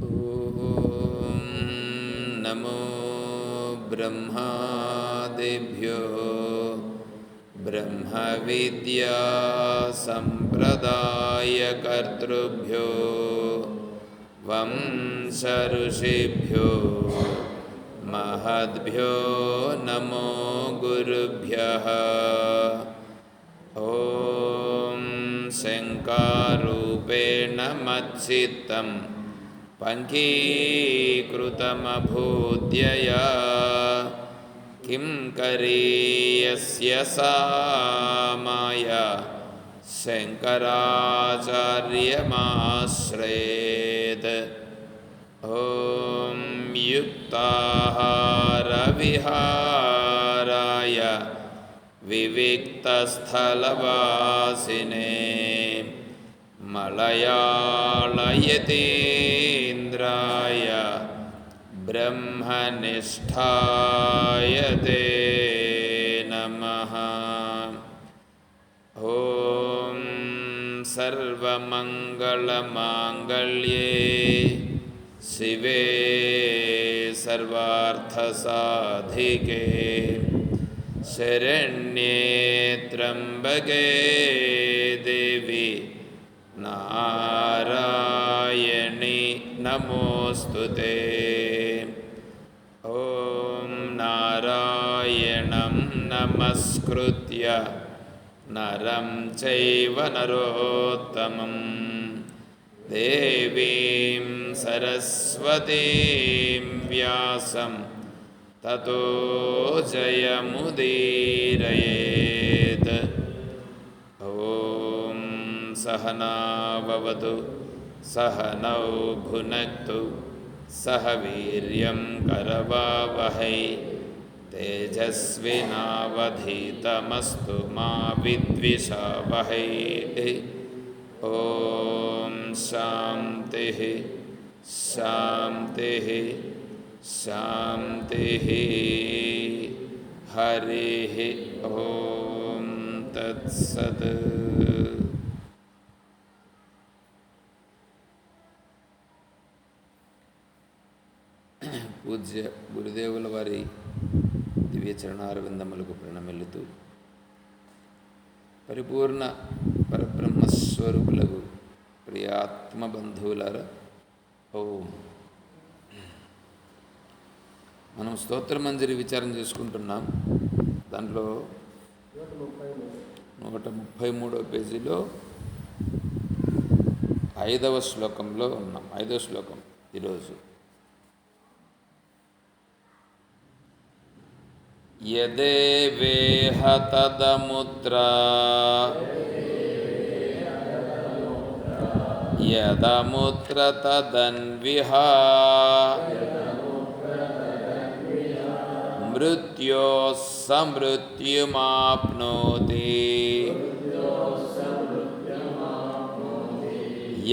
ఓం నమో బ్రహ్మాదిభ్యో బ్రహ్మ విద్యా సంప్రదాయకర్తృభ్యో వంశ ఋషిభ్యో మహద్భ్యో నమో గురుభ్యః. ఓం శంకారూపేణ మచ్చిత్తం పంకీకృతమభూద్యయా కిం కరీయస్య సా మాయా శంకరాచార్యమాశ్రయేత్. ఓం యుక్తాహార విహారాయ వివిక్తస్థలవాసినే మలయాళయతీంద్రాయ బ్రహ్మనిష్ఠాయ తే నమః. ఓం సర్వమంగళమాంగళ్యే శివే సర్వార్థసాధికే శరణ్యే త్ర్యంబకే దేవి నారాయణి నమోస్తుతే. ఓం నారాయణం నమస్కృత్య నరం చైవ నరోత్తమం దేవీం సరస్వతీం వ్యాసం తతో జయముదీరయేత్. ఓం సహనా భవతు సహనౌ భునక్తు సహ వీర్యం కరవావహై తేజస్వినావధీతమస్తు మా విద్విషావహై. ఓం శాంతి శాంతి శాంతి. హరి ఓం తత్సత్. పూజ్య గురుదేవుల వారి దివ్య చరణారవిందములకు ప్రణమిల్లుతూ పరిపూర్ణ పరబ్రహ్మస్వరూపులకు ప్రియాత్మ బంధువులారా, ఓం. మనం స్తోత్రమంజరి విచారం చేసుకుంటున్నాం. దాంట్లో 133వ పేజీలో 5వ శ్లోకంలో ఉన్నాం. 5వ శ్లోకం ఈరోజు. యదేవేహ తదముత్రా యదముత్ర తదన్విహా మృత్యోః సమృత్యుమాప్నోతి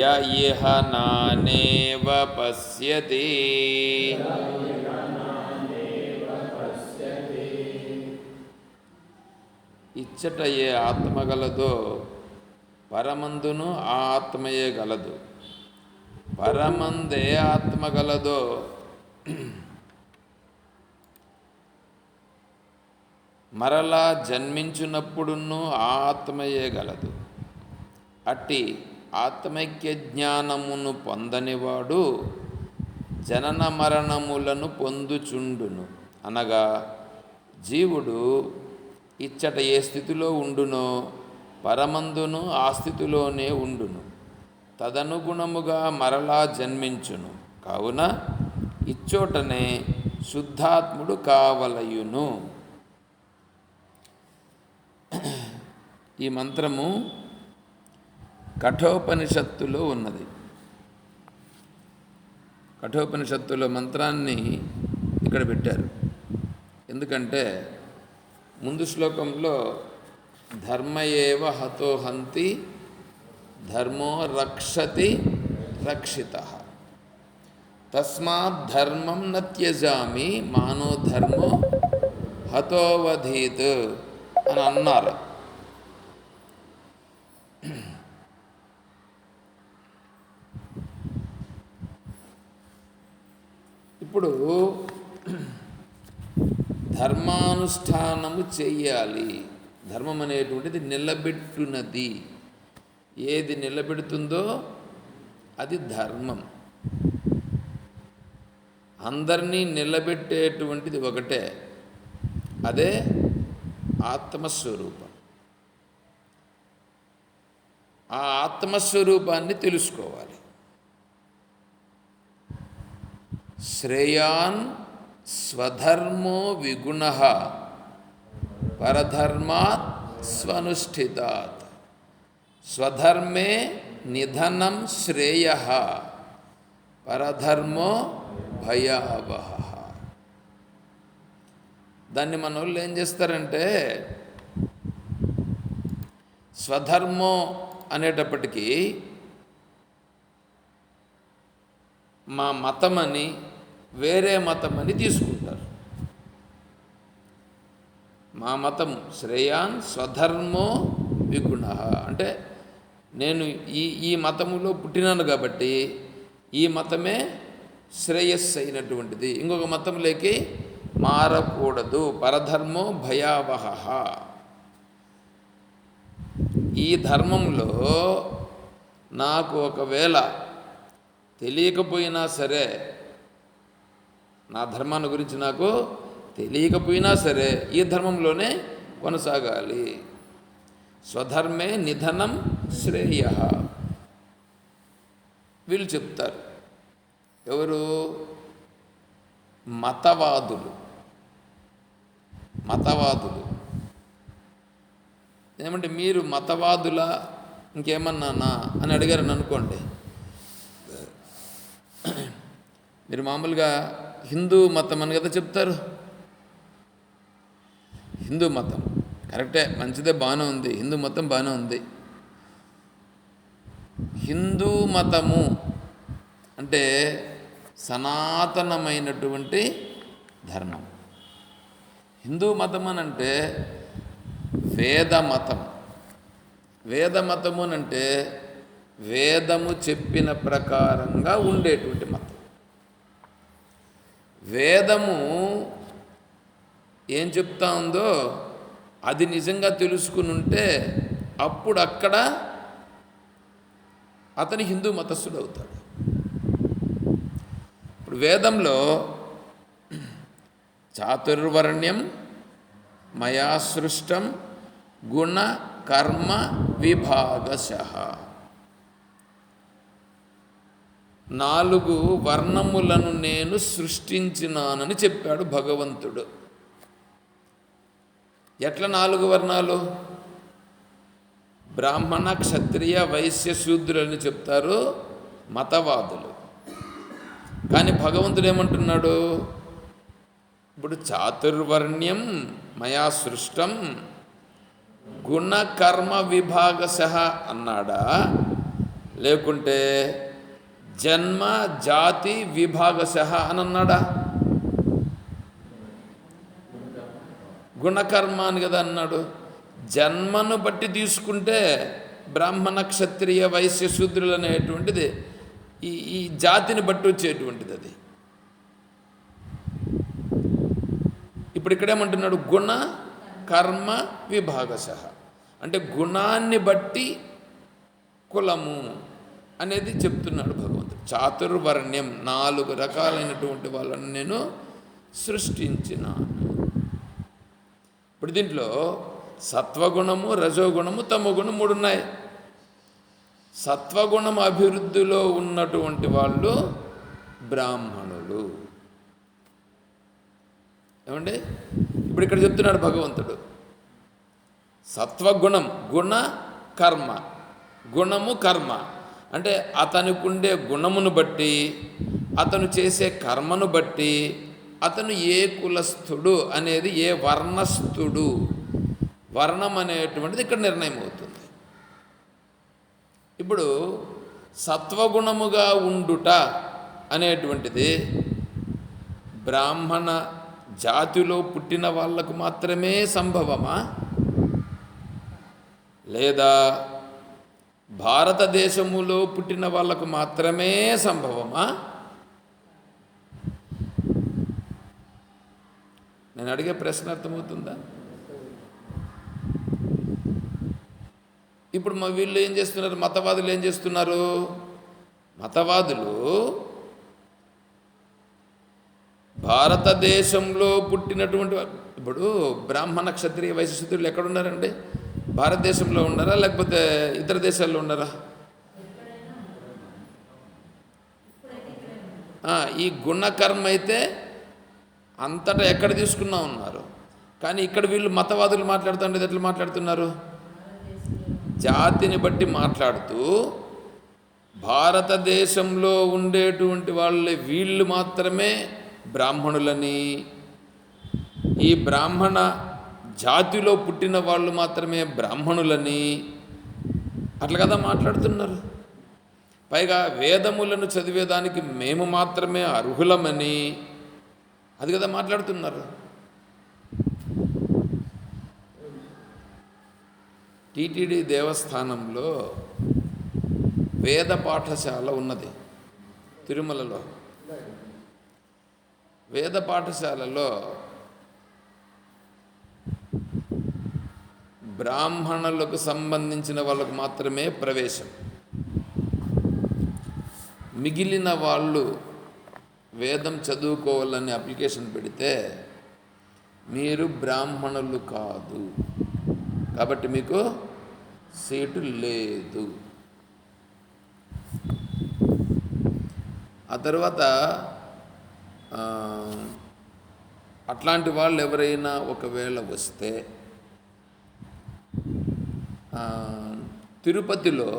య ఇహ నానేవ పశ్యతి. ఇచ్చట ఏ ఆత్మ గలదో పరమందును ఆ ఆత్మయే గలదు. పరమందే ఆత్మ గలదో మరలా జన్మించున్నప్పుడును ఆ ఆత్మయే గలదు. అట్టి ఆత్మైక్య జ్ఞానమును పొందనివాడు జనన మరణములను పొందుచుండును. అనగా జీవుడు ఇచ్చట ఏ స్థితిలో ఉండునో పరమందును ఆ స్థితిలోనే ఉండును. తదనుగుణముగా మరలా జన్మించును. కావున ఇచ్చోటనే శుద్ధాత్ముడు కావలయును. ఈ మంత్రము కఠోపనిషత్తులో ఉన్నది. కఠోపనిషత్తులో మంత్రాన్ని ఇక్కడ పెట్టారు. ఎందుకంటే ముందు శ్లోకంలో ధర్మయేవ హతో హంతి ధర్మో రక్షతి రక్షితః తస్మాత్ ధర్మం న త్యజామి మానో ధర్మో హతోవధీత్ అని అన్నారు. ఇప్పుడు ధర్మానుష్ఠానము చెయ్యాలి. ధర్మం అనేటువంటిది నిలబెట్టునది. ఏది నిలబెడుతుందో అది ధర్మం. అందరినీ నిలబెట్టేటువంటిది ఒకటే, అదే ఆత్మస్వరూపం. ఆ ఆత్మస్వరూపాన్ని తెలుసుకోవాలి. శ్రేయాన్ స్వధర్మో విగుణః పరధర్మాత్ స్వనుష్ఠితాత్ స్వధర్మే నిధనం శ్రేయః పరధర్మో భయావహః. దాన్ని మన వాళ్ళు ఏం చేస్తారంటే, స్వధర్మం అనేటప్పటికీ మా మతమని వేరే మతమని తీసుకుంటారు. మా మతం శ్రేయాన్ స్వధర్మో విగుణః అంటే నేను ఈ మతములో పుట్టినాను కాబట్టి ఈ మతమే శ్రేయస్సు అయినటువంటిది, ఇంకొక మతంలోకి మారకూడదు. పరధర్మో భయావహః. ఈ ధర్మంలో నాకు ఒకవేళ తెలియకపోయినా సరే, నా ధర్మాన్ని గురించి నాకు తెలియకపోయినా సరే ఈ ధర్మంలోనే కొనసాగాలి. స్వధర్మే నిధనం శ్రేయః. వీళ్ళు చెప్తారు. ఎవరు? మతవాదులు. ఏమంటే మీరు మతవాదులా ఇంకేమన్నానా అని అడిగారని అనుకోండి. మీరు మామూలుగా హిందూ మతం అని కదా చెప్తారు. హిందూ మతం కరెక్టే, మంచిదే, బాగానే ఉంది. హిందూ మతం బాగానే ఉంది. హిందూ మతము అంటే సనాతనమైనటువంటి ధర్మం. హిందూ మతం అని అంటే వేదమతం. వేదమతము అంటే వేదము చెప్పిన ప్రకారంగా ఉండేటువంటి మతం. వేదము ఏం చెప్తా ఉందో అది నిజంగా తెలుసుకుని ఉంటే అప్పుడు అక్కడ అతని హిందూ మతస్థుడు అవుతాడు. ఇప్పుడు వేదంలో చాతుర్వర్ణ్యం మయా సృష్టం గుణ కర్మ విభాగశః 4 వర్ణములను నేను సృష్టించినానని చెప్పాడు భగవంతుడు. ఎట్లా 4 వర్ణాలు? బ్రాహ్మణ క్షత్రియ వైశ్య శూద్రులని చెప్తారు మతవాదులు. కానీ భగవంతుడు ఏమంటున్నాడు? ఇప్పుడు చాతుర్వర్ణ్యం మయా సృష్టం గుణ కర్మ విభాగశః అన్నాడా, లేకుంటే జన్మ జాతి విభాగశః అని అన్నాడా? గుణకర్మ అని కదా అన్నాడు. జన్మను బట్టి తీసుకుంటే బ్రాహ్మణ క్షత్రియ వైశ్య శూద్రులు అనేటువంటిది ఈ జాతిని బట్టి వచ్చేటువంటిది అది. ఇప్పుడు ఇక్కడేమంటున్నాడు? గుణ కర్మ విభాగశః అంటే గుణాన్ని బట్టి కులము అనేది చెప్తున్నాడు భగవంతుడు. చాతుర్వర్ణ్యం 4 రకాలైనటువంటి వాళ్ళని నేను సృష్టించినాను. ఇప్పుడు దీంట్లో సత్వగుణము, రజోగుణము, తమోగుణం 3 ఉన్నాయి. సత్వగుణం అభివృద్ధిలో ఉన్నటువంటి వాళ్ళు బ్రాహ్మణులు. ఏమండి? ఇప్పుడు ఇక్కడ చెప్తున్నాడు భగవంతుడు సత్వగుణం, గుణ కర్మ. గుణము కర్మ అంటే అతనికి ఉండే గుణమును బట్టి, అతను చేసే కర్మను బట్టి అతను ఏ కులస్థుడు అనేది, ఏ వర్ణస్థుడు, వర్ణం అనేటువంటిది ఇక్కడ నిర్ణయం అవుతుంది. ఇప్పుడు సత్వగుణముగా ఉండుట అనేటువంటిది బ్రాహ్మణ జాతిలో పుట్టిన వాళ్లకు మాత్రమే సంభవమా, లేదా భారతదేశములో పుట్టిన వాళ్లకు మాత్రమే సంభవమా, నేను అడిగే ప్రశ్న అర్థమవుతుందా? ఇప్పుడు మా వీళ్ళు ఏం చేస్తున్నారు? మతవాదులు ఏం చేస్తున్నారు? మతవాదులు భారతదేశంలో పుట్టినటువంటి ఇప్పుడు బ్రాహ్మణ క్షత్రియ వైశ్య శూద్రులు ఎక్కడున్నారండి? భారతదేశంలో ఉన్నారా లేకపోతే ఇతర దేశాల్లో ఉన్నారా? ఈ గుణకర్మ అయితే అంతటా ఎక్కడ తీసుకున్నా ఉన్నారు. కానీ ఇక్కడ వీళ్ళు మతవాదులు మాట్లాడుతుంటే ఎట్లా మాట్లాడుతున్నారు? జాతిని బట్టి మాట్లాడుతూ భారతదేశంలో ఉండేటువంటి వాళ్ళే వీళ్ళు మాత్రమే బ్రాహ్మణులని, ఈ బ్రాహ్మణ జాతిలో పుట్టిన వాళ్ళు మాత్రమే బ్రాహ్మణులని అట్లా కదా మాట్లాడుతున్నారు. పైగా వేదములను చదివేదానికి మేము మాత్రమే అర్హులమని అది కదా మాట్లాడుతున్నారు. టీటీడీ దేవస్థానంలో వేద పాఠశాల ఉన్నది తిరుమలలో. వేద పాఠశాలలో బ్రాహ్మణులకు సంబంధించిన వాళ్ళకు మాత్రమే ప్రవేశం. మిగిలిన వాళ్ళు వేదం చదువుకోవాలని అప్లికేషన్ పెడితే మీరు బ్రాహ్మణులు కాదు కాబట్టి మీకు సీటు లేదు. ఆ తర్వాత అట్లాంటి వాళ్ళు ఎవరైనా ఒకవేళ వస్తే తిరుపతిలో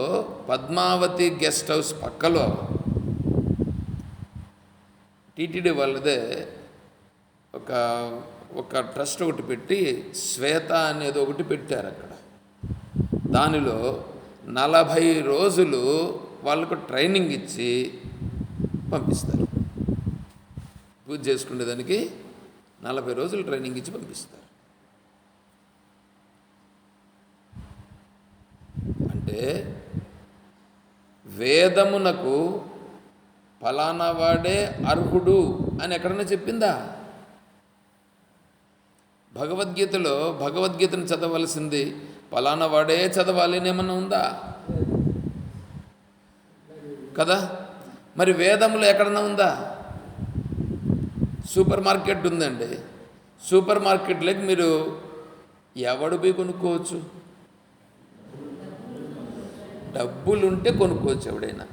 పద్మావతి గెస్ట్ హౌస్ పక్కలో టీటీడీ వాళ్ళదే ఒక ట్రస్ట్ ఒకటి పెట్టి శ్వేత అనేది ఒకటి పెట్టారు అక్కడ. దానిలో 40 రోజులు వాళ్ళకు ట్రైనింగ్ ఇచ్చి పంపిస్తారు. పూజ చేసుకునేదానికి 40 రోజులు ట్రైనింగ్ ఇచ్చి పంపిస్తారు. అంటే వేదమునకు ఫలానా వాడే అర్హుడు అని ఎక్కడన్నా చెప్పిందా? భగవద్గీతను చదవలసింది ఫలానా వాడే చదవాలి అని ఏమన్నా ఉందా? కదా. మరి వేదములు ఎక్కడన్నా ఉందా? సూపర్ మార్కెట్ ఉందండి. సూపర్ మార్కెట్లోకి మీరు ఎవడు పోయి కొనుక్కోవచ్చు? డబ్బులుంటే కొనుక్కోవచ్చు ఎవడైనా,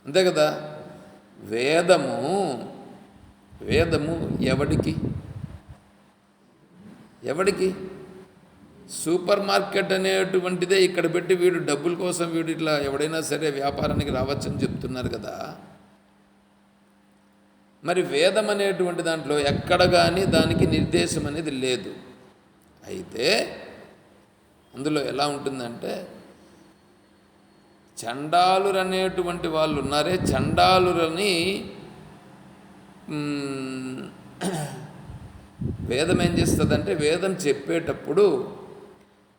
అంతే కదా. వేదము ఎవడికి? సూపర్ మార్కెట్ అనేటువంటిదే ఇక్కడ పెట్టి వీడు డబ్బుల కోసం వీడు ఇట్లా ఎవడైనా సరే వ్యాపారానికి రావచ్చని చెప్తున్నారు కదా. మరి వేదం అనేటువంటి దాంట్లో ఎక్కడ కానీ దానికి నిర్దేశం అనేది లేదు. అయితే అందులో ఎలా ఉంటుందంటే చండాలురు అనేటువంటి వాళ్ళు ఉన్నారే, చండాలురని వేదం ఏం చేస్తుందంటే వేదం చెప్పేటప్పుడు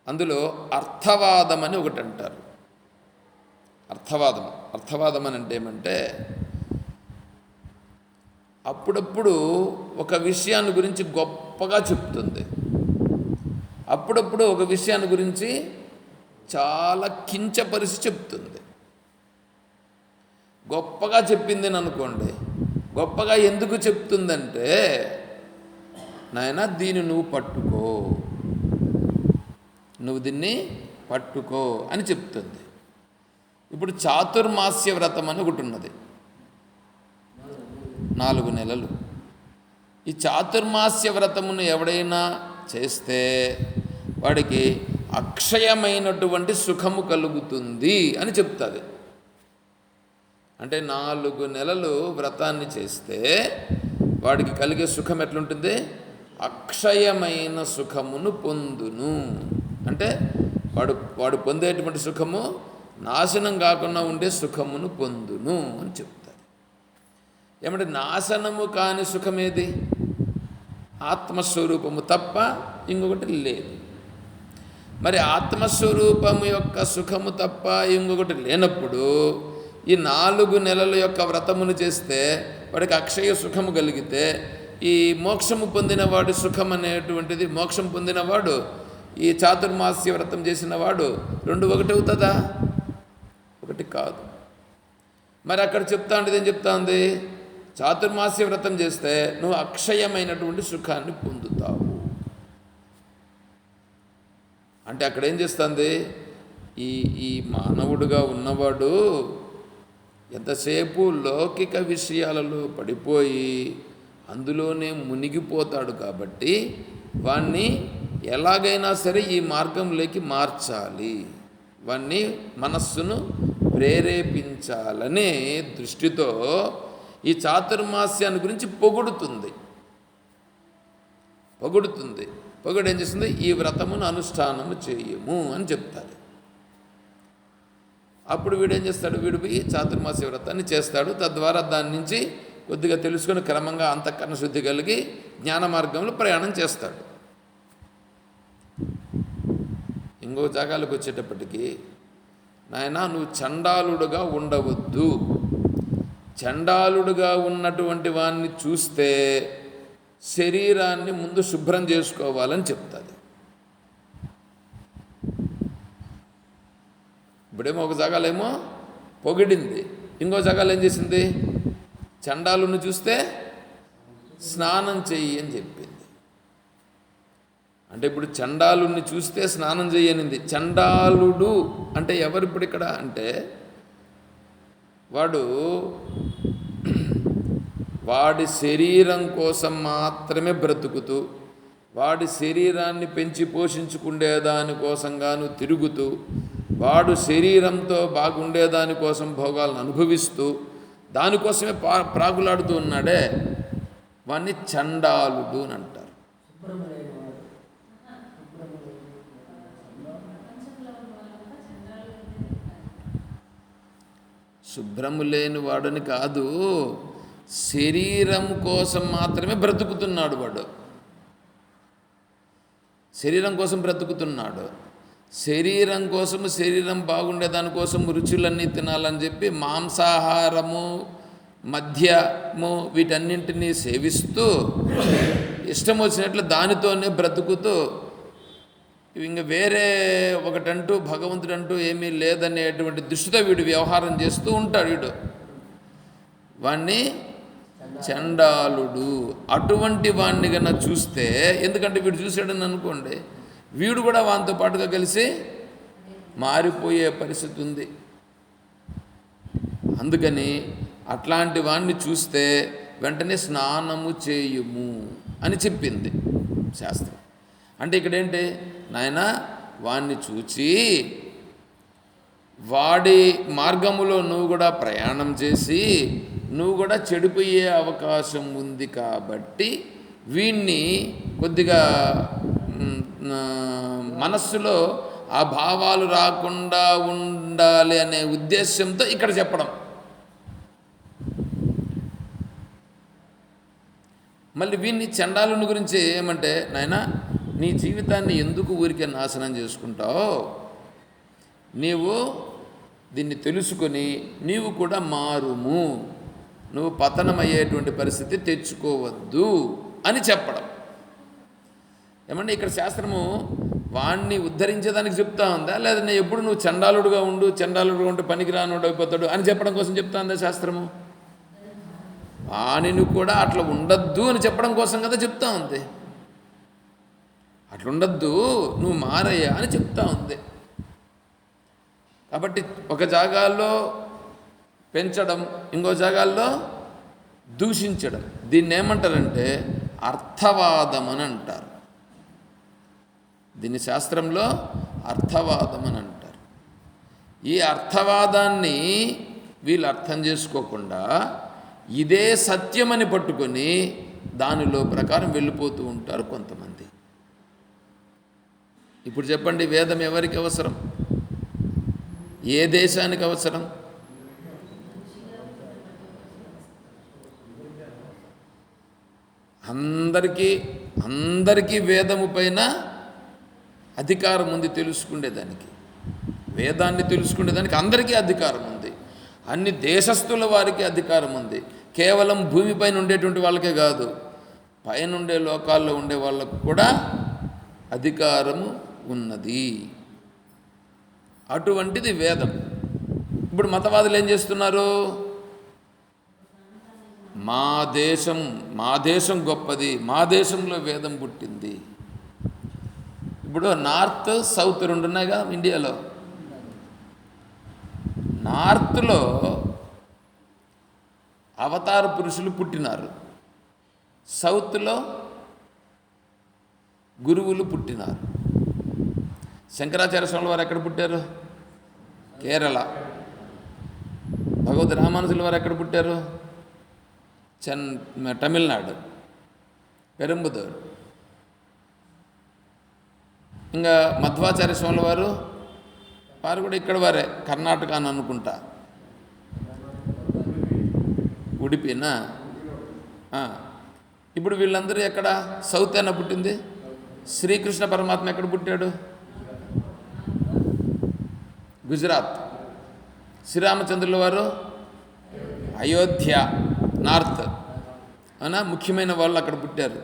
అందులో అర్థవాదం అని ఒకటి అంటారు. అర్థవాదం అని అంటే ఏమంటే అప్పుడప్పుడు ఒక విషయాన్ని గురించి గొప్పగా చెప్తుంది, అప్పుడప్పుడు ఒక విషయాన్ని గురించి చాలా కించపరిచి చెప్తుంది. గొప్పగా చెప్పింది అనుకోండి, గొప్పగా ఎందుకు చెప్తుందంటే నాయన దీన్ని నువ్వు పట్టుకో, నువ్వు దీన్ని పట్టుకో అని చెప్తుంది. ఇప్పుడు చాతుర్మాస్య వ్రతం అని ఒకటి ఉన్నది, 4 నెలలు. ఈ చాతుర్మాస్య వ్రతమును ఎవడైనా చేస్తే వాడికి అక్షయమైనటువంటి సుఖము కలుగుతుంది అని చెప్తుంది. అంటే 4 నెలలు వ్రతాన్ని చేస్తే వాడికి కలిగే సుఖం ఎట్లుంటుంది? అక్షయమైన సుఖమును పొందును. అంటే వాడు పొందేటువంటి సుఖము నాశనం కాకుండా ఉండే సుఖమును పొందును అని చెప్తారు. ఏమంటే నాశనము కాని సుఖమేది? ఆత్మస్వరూపము తప్ప ఇంకొకటి లేదు. మరి ఆత్మస్వరూపము యొక్క సుఖము తప్ప ఇంకొకటి లేనప్పుడు ఈ 4 నెలల యొక్క వ్రతమును చేస్తే వాడికి అక్షయ సుఖము కలిగితే ఈ మోక్షము పొందినవాడు సుఖం అనేటువంటిది, మోక్షం పొందినవాడు ఈ చాతుర్మాస్య వ్రతం చేసినవాడు రెండు ఒకటి అవుతుందా? ఒకటి కాదు. మరి అక్కడ చెప్తా ఉండేది ఏం చెప్తా ఉంది? చాతుర్మాస్య వ్రతం చేస్తే నువ్వు అక్షయమైనటువంటి సుఖాన్ని పొందుతావు అంటే అక్కడ ఏం చేస్తుంది? ఈ మానవుడుగా ఉన్నవాడు ఎంతసేపు లౌకిక విషయాలలో పడిపోయి అందులోనే మునిగిపోతాడు. కాబట్టి వాణ్ణి ఎలాగైనా సరే ఈ మార్గంలోకి మార్చాలి, వాణ్ణి మనస్సును ప్రేరేపించాలనే దృష్టితో ఈ చాతుర్మాస్యాన్ని గురించి పొగుడుతుంది. పొగుడు ఏం చేస్తుంది? ఈ వ్రతమును అనుష్ఠానము చేయము అని చెప్తారు. అప్పుడు వీడేం చేస్తాడు? వీడు పోయి చాతుర్మాస్య వ్రతాన్ని చేస్తాడు. తద్వారా దాని నుంచి కొద్దిగా తెలుసుకొని క్రమంగా అంతఃకరణ శుద్ధి కలిగి జ్ఞాన మార్గంలో ప్రయాణం చేస్తాడు. ఇంకో జాగాలకు వచ్చేటప్పటికి, నాయనా నువ్వు చండాలుడుగా ఉండవద్దు, చండాలుడుగా ఉన్నటువంటి వాడిని చూస్తే శరీరాన్ని ముందు శుభ్రం చేసుకోవాలని చెప్తుంది. ఇప్పుడేమో ఒక జాగాలేమో పొగిడింది, ఇంకో జాగాలు ఏం చేసింది? చండాలుని చూస్తే స్నానం చెయ్యి అని చెప్పింది. అంటే ఇప్పుడు చండాలుని చూస్తే స్నానం చెయ్యనింది. చండాలుడు అంటే ఎవరు ఇప్పుడు ఇక్కడ అంటే వాడి శరీరం కోసం మాత్రమే బ్రతుకుతూ, వాడి శరీరాన్ని పెంచి పోషించుకునేదానికోసంగాను తిరుగుతూ, వాడు శరీరంతో బాగుండేదానికోసం భోగాలను అనుభవిస్తూ దానికోసమే ప్రాగులాడుతూ ఉన్నాడే, వాణ్ణి చండాలుడు అని అంటారు. శుభ్రము లేని వాడని కాదు, శరీరం కోసం మాత్రమే బ్రతుకుతున్నాడు. వాడు శరీరం కోసం బ్రతుకుతున్నాడు. శరీరం కోసం, శరీరం బాగుండేదానికోసం రుచులన్నీ తినాలని చెప్పి మాంసాహారము, మద్యము వీటన్నింటినీ సేవిస్తూ ఇష్టం వచ్చినట్లు దానితోనే బ్రతుకుతూ ఇంక వేరే ఒకటంటూ భగవంతుడంటూ ఏమీ లేదనేటువంటి దృష్టితో వీడు వ్యవహారం చేస్తూ ఉంటాడు. వీడు వాణ్ణి చండాలుడు. అటువంటి వాణ్ణి కన్నా చూస్తే, ఎందుకంటే వీడు చూసాడని అనుకోండి, వీడు కూడా వానితో పాటుగా కలిసి మారిపోయే పరిస్థితి ఉంది. అందుకని అట్లాంటి వాణ్ణి చూస్తే వెంటనే స్నానము చేయుము అని చెప్పింది శాస్త్రం. అంటే ఇక్కడేంటి, నాయన వాణ్ణి చూచి వాడి మార్గములో నువ్వు కూడా ప్రయాణం చేసి నువ్వు కూడా చెడిపోయే అవకాశం ఉంది. కాబట్టి వీణ్ణి కొద్దిగా మనస్సులో ఆ భావాలు రాకుండా ఉండాలి అనే ఉద్దేశంతో ఇక్కడ చెప్పడం. మళ్ళీ వీణ్ణి చండాలుని గురించి ఏమంటే, నాయనా నీ జీవితాన్ని ఎందుకు ఊరికే నాశనం చేసుకుంటావు? నీవు దీన్ని తెలుసుకొని నీవు కూడా మారుము, నువ్వు పతనమయ్యేటువంటి పరిస్థితి తెచ్చుకోవద్దు అని చెప్పడం. ఏమంటే ఇక్కడ శాస్త్రము వాణ్ణి ఉద్ధరించేదానికి చెప్తా ఉందా, లేదా ఎప్పుడు నువ్వు చండాలుడుగా ఉంటే పనికిరానుడు అయిపోతాడు అని చెప్పడం కోసం చెప్తా ఉందా శాస్త్రము? వాణిని కూడా అట్లా ఉండద్దు అని చెప్పడం కోసం కదా చెప్తా ఉంది. అట్లుండద్దు, నువ్వు మారయ్యా అని చెప్తా ఉంది. కాబట్టి ఒక జాగాల్లో పెంచడం, ఇంకో జాగాల్లో దూషించడం, దీన్ని ఏమంటారంటే అర్థవాదం అని అంటారు. దీన్ని శాస్త్రంలో అర్థవాదం అని అంటారు. ఈ అర్థవాదాన్ని వీళ్ళు అర్థం చేసుకోకుండా ఇదే సత్యమని పట్టుకొని దానిలో ప్రకారం వెళ్ళిపోతూ ఉంటారు కొంతమంది. ఇప్పుడు చెప్పండి, వేదం ఎవరికి అవసరం? ఏ దేశానికి అవసరం? అందరికీ వేదము పైన అధికారం ఉంది తెలుసుకునేదానికి. వేదాన్ని తెలుసుకునేదానికి అందరికీ అధికారం ఉంది. అన్ని దేశస్థుల వారికి అధికారం ఉంది. కేవలం భూమిపైన ఉండేటువంటి వాళ్ళకే కాదు, పైనుండే లోకాల్లో ఉండే వాళ్ళకు కూడా అధికారము ఉన్నది. అటువంటిది వేదం. ఇప్పుడు మతవాదులు ఏం చేస్తున్నారు? మా దేశం గొప్పది, మా దేశంలో వేదం పుట్టింది. ఇప్పుడు నార్త్ సౌత్ రెండు ఉన్నాయి కదా ఇండియాలో. నార్త్లో అవతార పురుషులు పుట్టినారు, సౌత్లో గురువులు పుట్టినారు. శంకరాచార్య స్వామి వారు ఎక్కడ పుట్టారు? కేరళ. భగవద్ రామానుజుల వారు ఎక్కడ పుట్టారు? తమిళనాడు, పెరంబదూర్. ఇంకా మధ్వాచార్య స్వామి వారు కూడా ఇక్కడ వారే, కర్ణాటక అని అనుకుంటా. ఉడిపినా? ఇప్పుడు వీళ్ళందరూ ఎక్కడ? సౌత్ అయినా పుట్టింది. శ్రీకృష్ణ పరమాత్మ ఎక్కడ పుట్టాడు? గుజరాత్. శ్రీరామచంద్రుల వారు అయోధ్య, నార్త్. అవునా? ముఖ్యమైన వాళ్ళు అక్కడ పుట్టారు.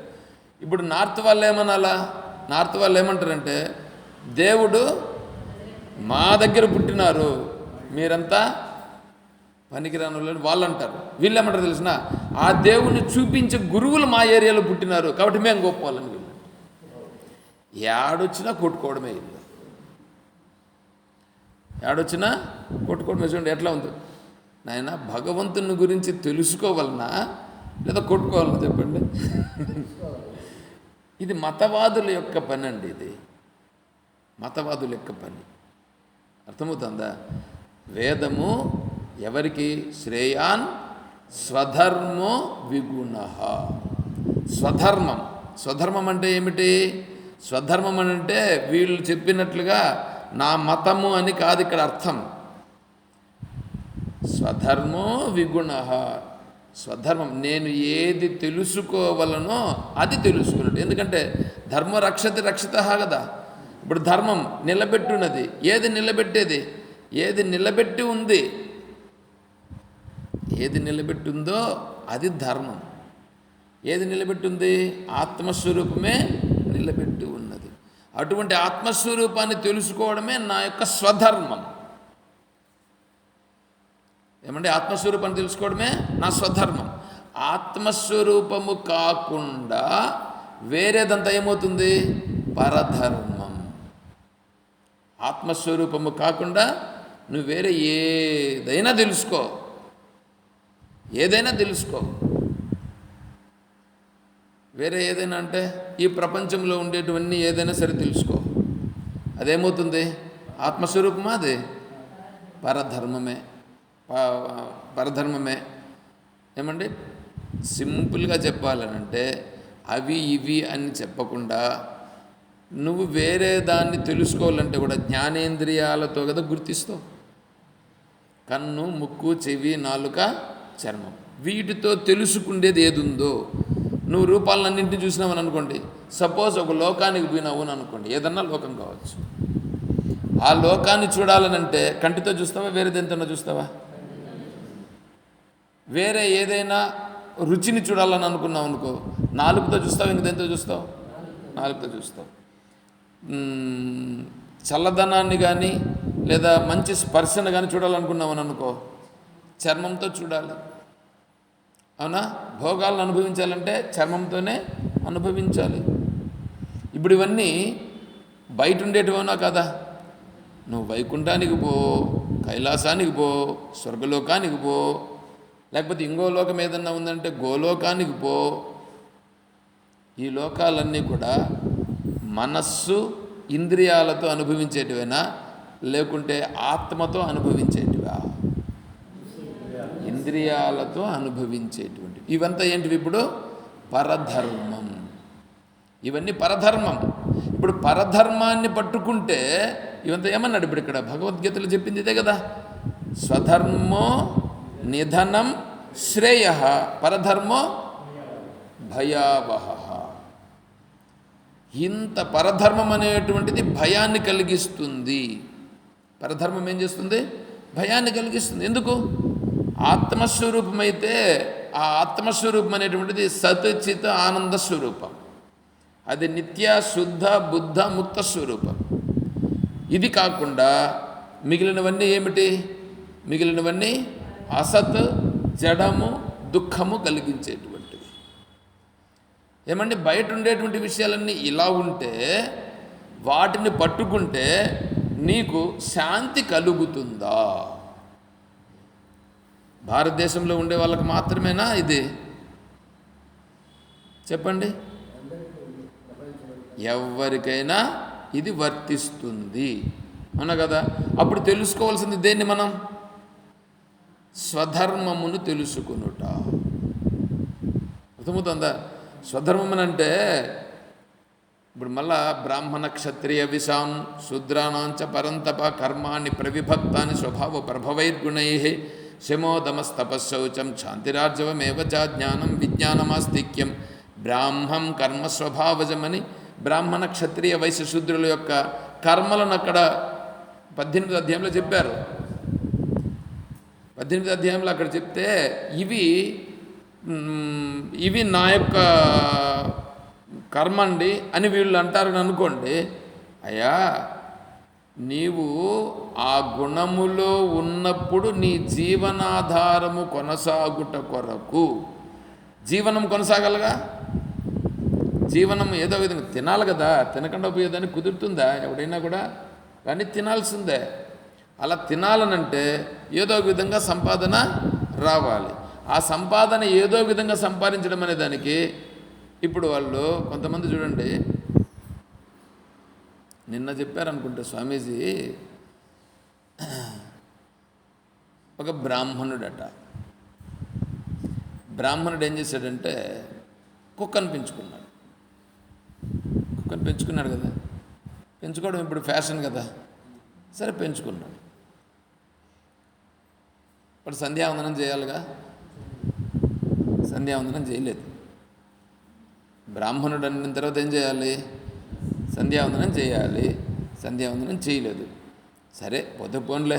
ఇప్పుడు నార్త్ వాళ్ళు ఏమనాలా? నార్త్ వాళ్ళు ఏమంటారంటే, దేవుడు మా దగ్గర పుట్టినారు, మీరంతా పనికిరాని వాళ్ళు అంటారు. వీళ్ళు ఏమంటారు తెలిసిన? ఆ దేవుణ్ణి చూపించే గురువులు మా ఏరియాలో పుట్టినారు కాబట్టి మేము గొప్ప వాళ్ళని. వీళ్ళు ఏడొచ్చినా కొట్టుకోవడమే. ఇల్లు ఏడొచ్చినా కొట్టుకోవడమే. చూడండి ఎట్లా ఉంది నాయన. భగవంతుని గురించి తెలుసుకోవాలన్నా లేదా కొట్టుకోవాలన్నా చెప్పండి? ఇది మతవాదుల యొక్క పని అండి. ఇది మతవాదుల యొక్క పని. అర్థమవుతుందా? వేదము ఎవరికి? శ్రేయాన్ స్వధర్మో విగుణ. స్వధర్మం. స్వధర్మం అంటే ఏమిటి? స్వధర్మం అంటే వీళ్ళు చెప్పినట్లుగా నా మతము అని కాదు ఇక్కడ అర్థం. స్వధర్మో విగుణ. స్వధర్మం, నేను ఏది తెలుసుకోవాలనో అది తెలుసుకున్నట్టు. ఎందుకంటే ధర్మ రక్షతి రక్షిత కదా. ఇప్పుడు ధర్మం నిలబెట్టున్నది. ఏది నిలబెట్టేది? ఏది నిలబెట్టి ఉంది, ఏది నిలబెట్టిందో అది ధర్మం. ఏది నిలబెట్టింది? ఆత్మస్వరూపమే నిలబెట్టి ఉన్నది. అటువంటి ఆత్మస్వరూపాన్ని తెలుసుకోవడమే నా యొక్క స్వధర్మం. ఏమంటే ఆత్మస్వరూపాన్ని తెలుసుకోవడమే నా స్వధర్మం. ఆత్మస్వరూపము కాకుండా వేరేదంతా ఏమవుతుంది? పరధర్మం. ఆత్మస్వరూపము కాకుండా నువ్వు వేరే ఏదైనా తెలుసుకో, ఏదైనా తెలుసుకో. వేరే ఏదైనా అంటే ఈ ప్రపంచంలో ఉండేటివన్నీ ఏదైనా సరే తెలుసుకో. అదేమవుతుంది? ఆత్మస్వరూపమా? అది పరధర్మమే. పరధర్మమే. ఏమండి సింపుల్గా చెప్పాలనంటే అవి ఇవి అని చెప్పకుండా నువ్వు వేరే దాన్ని తెలుసుకోవాలంటే కూడా జ్ఞానేంద్రియాలతో కదా గుర్తిస్తావు. కన్ను, ముక్కు, చెవి, నాలుక, చర్మం, వీటితో తెలుసుకుండేది ఏది ఉందో. నువ్వు రూపాలన్నింటినీ చూసినావని అనుకోండి. సపోజ్ ఒక లోకానికి పోయినావు అని అనుకోండి, ఏదన్నా లోకం కావచ్చు. ఆ లోకాన్ని చూడాలనంటే కంటితో చూస్తావా, వేరే దేంతో చూస్తావా? వేరే ఏదైనా రుచిని చూడాలని అనుకున్నావు అనుకో, నాలుగుతో చూస్తావు. ఇంక దేంతో చూస్తావు? నాలుగుతో చూస్తావు. చల్లదనాన్ని కానీ లేదా మంచి స్పర్శను కానీ చూడాలనుకున్నామని అనుకో, చర్మంతో చూడాలి. అవునా? భోగాలను అనుభవించాలంటే చర్మంతోనే అనుభవించాలి. ఇప్పుడు ఇవన్నీ బయట ఉండేటివన్నా కదా. నువ్వు వైకుంఠానికి పో, కైలాసానికి పో, స్వర్గలోకానికి పో, లేకపోతే ఇంకో లోకం ఏదన్నా ఉందంటే గోలోకానికి పో. ఈ లోకాలన్నీ కూడా మనస్సు, ఇంద్రియాలతో అనుభవించేటివేనా లేకుంటే ఆత్మతో అనుభవించేటివా? ఇంద్రియాలతో అనుభవించేటువంటి ఇవంతా ఏంటివి? ఇప్పుడు పరధర్మం. ఇవన్నీ పరధర్మం. ఇప్పుడు పరధర్మాన్ని పట్టుకుంటే ఇవంతా ఏమన్నాడు? ఇప్పుడు ఇక్కడ భగవద్గీతలో చెప్పింది ఇదే కదా. స్వధర్మో నిధనం శ్రేయ, పరధర్మో భయావహ. ఇంత పరధర్మం అనేటువంటిది భయాన్ని కలిగిస్తుంది. పరధర్మం ఏం చేస్తుంది? భయాన్ని కలిగిస్తుంది. ఎందుకు? ఆత్మస్వరూపమైతే ఆ ఆత్మస్వరూపం అనేటువంటిది సత్ చిత్ ఆనంద స్వరూపం. అది నిత్య శుద్ధ బుద్ధ ముక్త స్వరూపం. ఇది కాకుండా మిగిలినవన్నీ ఏమిటి? మిగిలినవన్నీ అసత్, జడము, దుఃఖము కలిగించేటువంటివి. ఏమండి, బయట ఉండేటువంటి విషయాలన్నీ ఇలా ఉంటే వాటిని పట్టుకుంటే నీకు శాంతి కలుగుతుందా? భారతదేశంలో ఉండే వాళ్ళకి మాత్రమేనా ఇది? చెప్పండి. ఎవరికైనా ఇది వర్తిస్తుంది, అవునా కదా? అప్పుడు తెలుసుకోవాల్సింది దేన్ని? మనం స్వధర్మమును తెలుసుకునుట. అర్థమవుతుందా? స్వధర్మం అంటే ఇప్పుడు మళ్ళా బ్రాహ్మణ క్షత్రియ విషాం శూద్రాణాంచ పరంతప కర్మాణి ప్రవిభక్తాని స్వభావ ప్రభవైర్గుణై శమోదమస్తపశౌచం శాంతిరార్జవమేవ చ జ్ఞానం విజ్ఞానమాస్తిక్యం బ్రాహ్మం కర్మ స్వభావజమని బ్రాహ్మణ క్షత్రియ వైశ్య శూద్రుల యొక్క కర్మలను అక్కడ 18వ అధ్యాయంలో చెప్పారు. 18వ అధ్యాయంలో అక్కడ చెప్తే ఇవి నా యొక్క కర్మ అండి అని వీళ్ళు అంటారని అనుకోండి. అయ్యా, నీవు ఆ గుణములో ఉన్నప్పుడు నీ జీవనాధారము కొనసాగుట కొరకు జీవనం కొనసాగలగా. జీవనం ఏదో విధంగా తినాలి కదా, తినకుండా పోయేదాన్ని కుదురుతుందా ఎవడైనా కూడా? కానీ తినాల్సిందే. అలా తినాలనంటే ఏదో విధంగా సంపాదన రావాలి. ఆ సంపాదన ఏదో విధంగా సంపాదించడం అనే దానికి ఇప్పుడు వాళ్ళు కొంతమంది చూడండి, నిన్న చెప్పారనుకుంటే స్వామీజీ, ఒక బ్రాహ్మణుడట. బ్రాహ్మణుడు ఏం చేశాడంటే కుక్కను పెంచుకున్నాడు. కుక్కను పెంచుకున్నాడు కదా, పెంచుకోవడం ఇప్పుడు ఫ్యాషన్ కదా, సరే పెంచుకున్నాడు. ఇప్పుడు సంధ్యావందనం చేయాలిగా, సంధ్యావందనం చేయలేదు. బ్రాహ్మణుడు అన్న తర్వాత ఏం చేయాలి? సంధ్యావందనం చేయాలి. సంధ్యావందనం చేయలేదు. సరే పొద్దు పోన్లే,